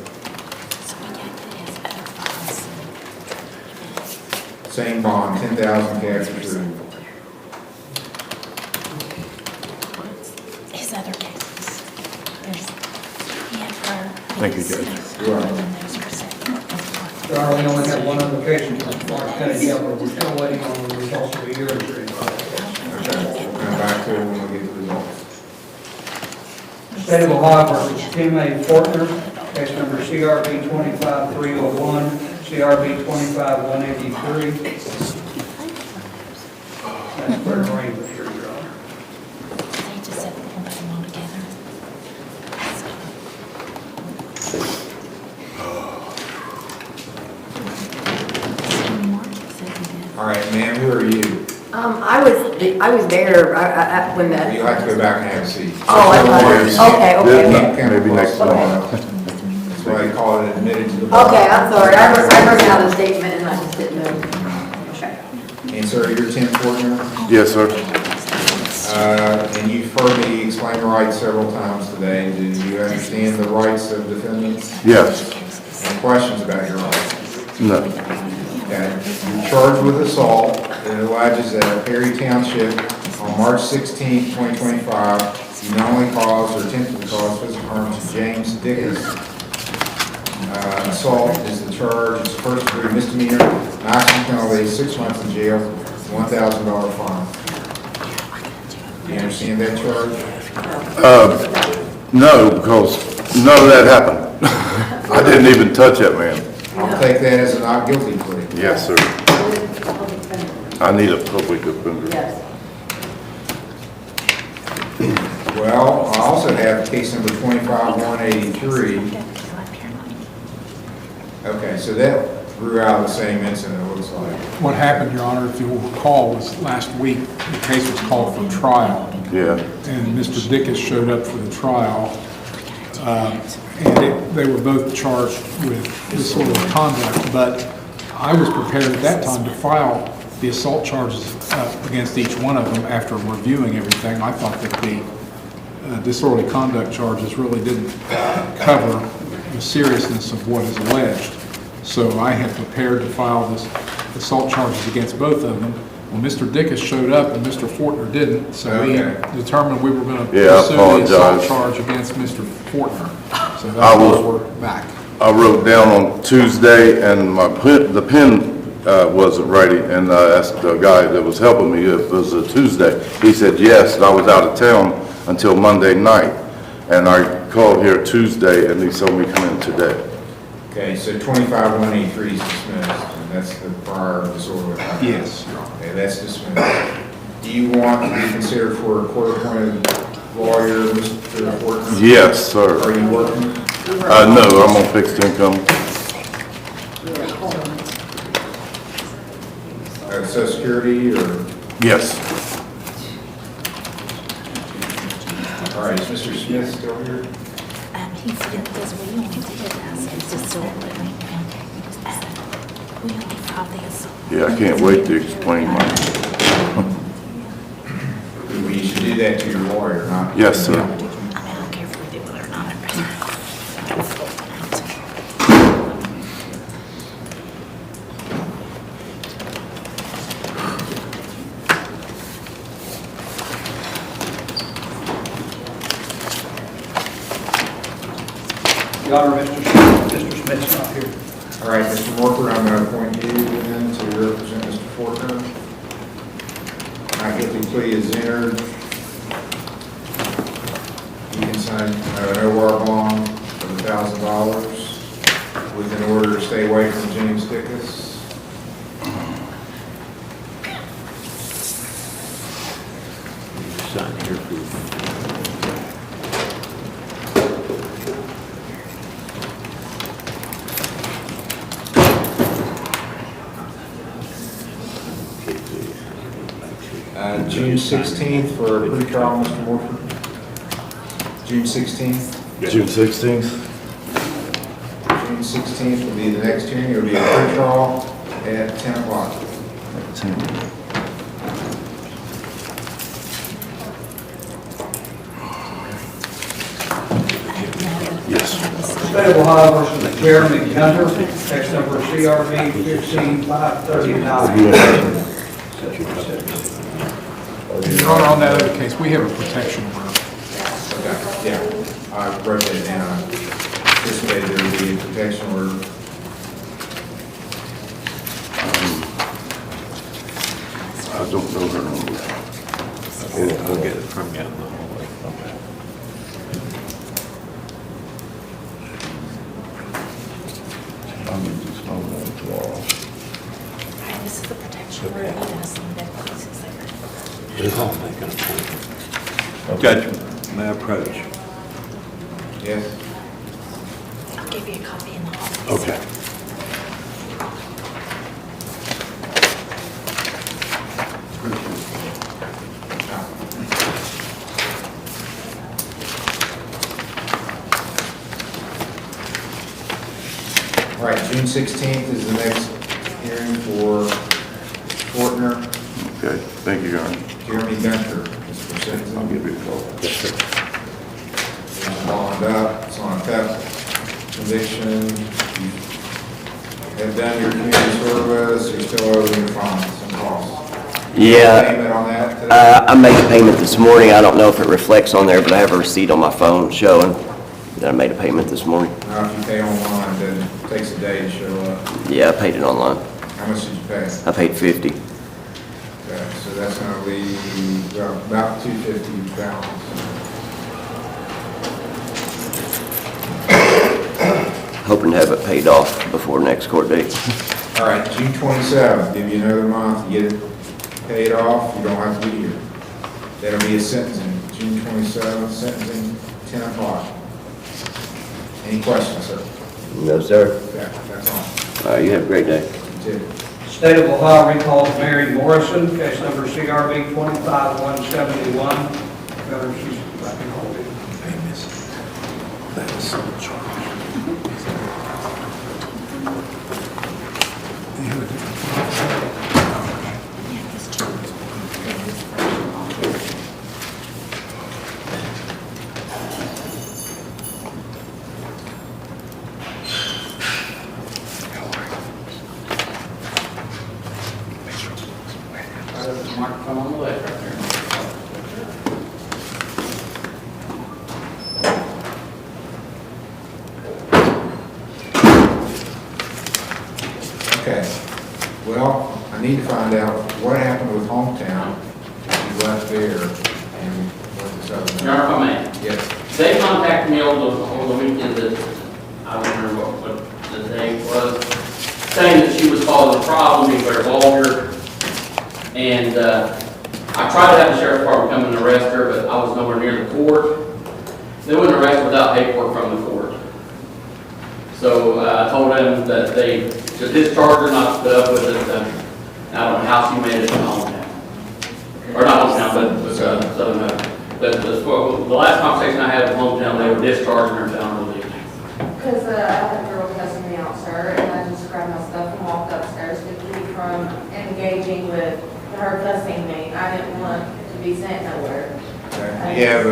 Same bond, 10,000 cash reserve. His other cases. He had prior. Thank you, Judge. You're welcome. Your Honor, we only have one application from Lawrence County Jail, but we're still waiting on the results of the hearing. Okay, we'll come back to it when we get the results. State of Ohio versus Tim A. Fortner, case number CRB 25301, CRB 25183. That's for arraignment here, Your Honor. They just said they can put them all together. All right, ma'am, who are you? I was there when that. You'll have to go back and have a seat. Oh, I thought, okay. Maybe next month. That's why they call it admitted to the bar. Okay, I'm sorry, I wrote out a statement and I just didn't know. Okay. And sir, you're Tim Fortner? Yes, sir. And you've heard me explain the rights several times today. Do you understand the rights of defendants? Yes. Any questions about your rights? No. Okay. You're charged with assault that alleges that Perry Township on March 16, 2025, you knowingly caused or attempted to cause physical harm to James Dickus. Assault is the charge. It's a first degree misdemeanor. Maximum penalty is 6 months in jail, $1,000 fine. Do you understand that charge? No, because none of that happened. I didn't even touch that man. I'll take that as a not guilty plea. Yes, sir. I need a public defender. Yes. Well, I also have case number 25183. Okay, so that grew out of the same incident, it looks like. What happened, Your Honor, if you'll recall, was last week, the case was called for trial. Yeah. And Mr. Dickus showed up for the trial. And they were both charged with this sort of conduct, but I was prepared at that time to file the assault charges against each one of them, after reviewing everything, I thought that the disorderly conduct charges really didn't cover the seriousness of what is alleged. So I had prepared to file this assault charges against both of them. Well, Mr. Dickus showed up and Mr. Fortner didn't, so we determined we were going to Yeah, I pursue the assault apologize. charge against Mr. Fortner. So that's why we're back. I wrote down on Tuesday, and the pen wasn't ready, and I asked the guy that was helping me if it was a Tuesday. He said yes, and I was out of town until Monday night, and I called here Tuesday, and he told me come in today. Okay, so 25-183 is dismissed, and that's the prior disorderly conduct. Yes. Okay, that's dismissed. Do you want to be considered for a court-appointed lawyer, Mr. Fortner? Yes, sir. Are you working? No, I'm on fixed income. Social Security or? Yes. All right, is Mr. Smith still here? He's, because we only did ask him to still, we only filed the assault. Yeah, I can't wait to explain my, You should do that to your lawyer, not. yes, sir. I mean, I don't care if we do it or not. Your Honor, Mr. Smith's not here. All right, Mr. Morford, I'm going to appoint you then to represent Mr. Fortner. My guilty plea is entered. You can sign an OR bond of $1,000 with an order to stay away from James Dickus. Sign here, please. June 16th for a pretrial, Mr. Morford. June 16th. June 16th? June 16th will be the next hearing. It will be a pretrial at 10 o'clock. Yes. State of Ohio versus Jeremy Hunter, case number CRB 15539. Your Honor, on that other case, we have a protection order. Okay, yeah, I wrote that down. I anticipated there would be a protection order. I don't know her number. I'll get it from you in the hallway. Okay. I'm just on that tomorrow. This is the protection order. He does some dead places there. I'll make an appointment. Judge, may I approach? Yes? I'll give you a copy in the office. Okay. All right, June 16th is the next hearing for Fortner. Okay, thank you, Your Honor. Jeremy Gunter is for sentencing. I'll give you a call. Yes, sir. It's bond up, it's on a theft conviction. You have done your community service, you're still owing your fines and costs. Yeah. Payment on that today? I made a payment this morning. I don't know if it reflects on there, but I have a receipt on my phone showing that I made a payment this morning. Now, if you pay online, then it takes a day to show up. Yeah, I paid it online. How much did you pay? I paid 50. Okay, so that's gonna leave about $250 balance. Hoping to have it paid off before next court date. All right, June 27th, give you another month, you get it paid off, you don't have to be here. That'll be a sentencing, June 27th, sentencing, 10 o'clock. Any questions, sir? No, sir. Yeah, that's all. All right, you have a great day. You too. State of Ohio recalls Mary Morrison, case number CRB 25171. Governor, she's back in holiday. That is so charged. They have a different. Okay, well, I need to find out what happened with Hometown. You left there and what this other. Your Honor, if I may. Yes. They contacted me over the weekend that, I don't remember what the date was, saying that she was causing a problem, being very vulgar. And I tried to have the sheriff's department come and arrest her, but I was nowhere near the court. They wouldn't arrest her without paperwork from the court. So I told them that they should discharge her, not put up with it. I don't know how she made it to Hometown. Or not Hometown, but Southern Home. But the last conversation I had with Hometown, they were discharging her down the leave. Because I had a girl cussing me out, sir, and I just grabbed my stuff and walked upstairs to keep from engaging with her cussing me. I didn't want to be sent nowhere. Okay. Do you have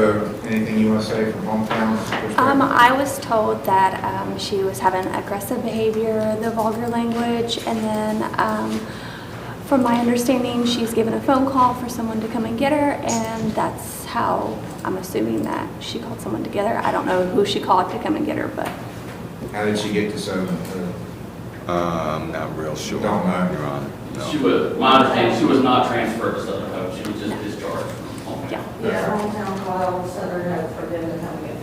anything you want to say from Hometown's perspective? I was told that she was having aggressive behavior, the vulgar language, and then from my understanding, she's given a phone call for someone to come and get her, and that's how I'm assuming that she called someone together. I don't know who she called to come and get her, but. How did she get to Southern? I'm not real sure, Your Don't know. Honor. No. She was, my understanding, she was not transferred to Southern Hope. She was just discharged from Hometown. Yeah, Hometown called Southern Hope for them to come get me.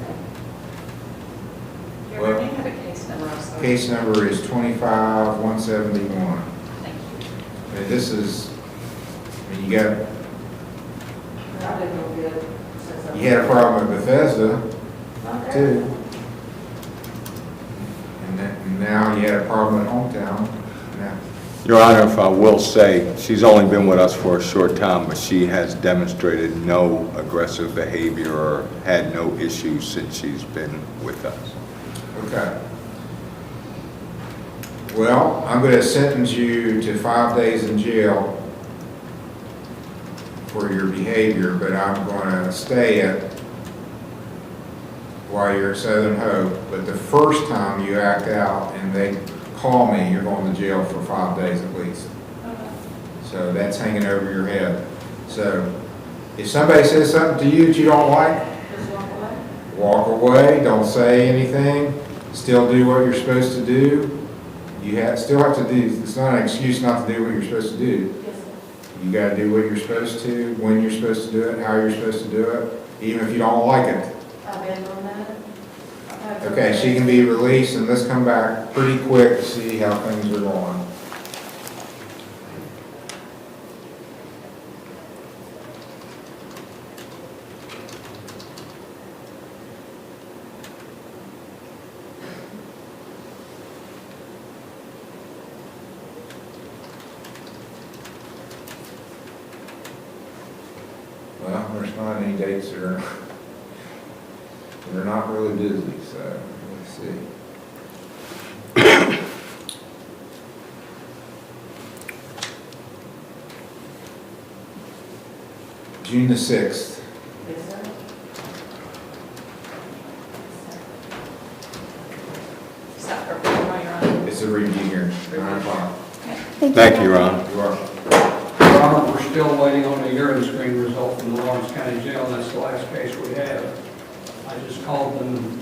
Your Honor, you have a case number also. Case number is 25-171. Thank you. And this is, I mean, you I didn't know good. had a problem with Bethesda Okay. too. And now you had a problem at Hometown. Now, Your Honor, if I will say, she's only been with us for a short time, but she has demonstrated no aggressive behavior or had no issues since she's been with us. okay. Well, I'm going to sentence you to 5 days in jail for your behavior, but I'm going to stay at while you're at Southern Hope. But the first time you act out and they call me, you're going to jail for 5 days at least. So that's hanging over your head. So if somebody says something to you that you don't like, Just walk away. walk away, don't say anything, still do what you're supposed to do. You still have to do, it's not an excuse not to do what you're supposed to do. Yes, sir. You gotta do what you're supposed to, when you're supposed to do it, how you're supposed to do it, even if you don't like it. I've been on that. I've had Okay, she can be released, and let's come back pretty quick to see how things are going. Well, there's not any dates that are, they're not really busy, so let's see. June the 6th. Yes, sir. Is that perfect while you're on? It's a review hearing, 9 o'clock. Thank you, Your Honor. You are. Your Honor, we're still waiting on the urine screen result from the Lawrence County Jail, and that's the last case we have. I just called them,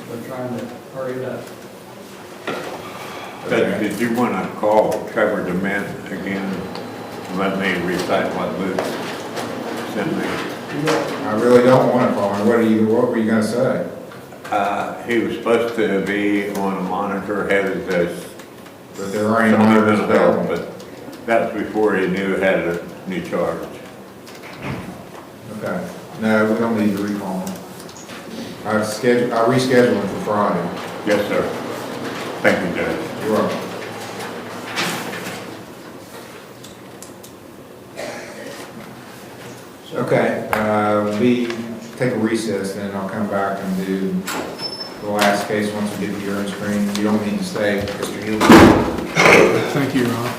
they're trying to hurry it up. Did you want to call Trevor DeMint again? Let me recite what Luke sent me. I really don't want to call him. What were you gonna say? He was supposed to be on a monitor headed to. But there are any monitors available. But that's before he knew he had a new charge. Okay. No, we don't need to recall him. I rescheduled him for Friday. Yes, sir. Thank you, Judge. You're welcome. Okay, we take a recess, then I'll come back and do the last case once we get the urine screen. You don't need to stay, Mr. Healy. Thank you, Your Honor.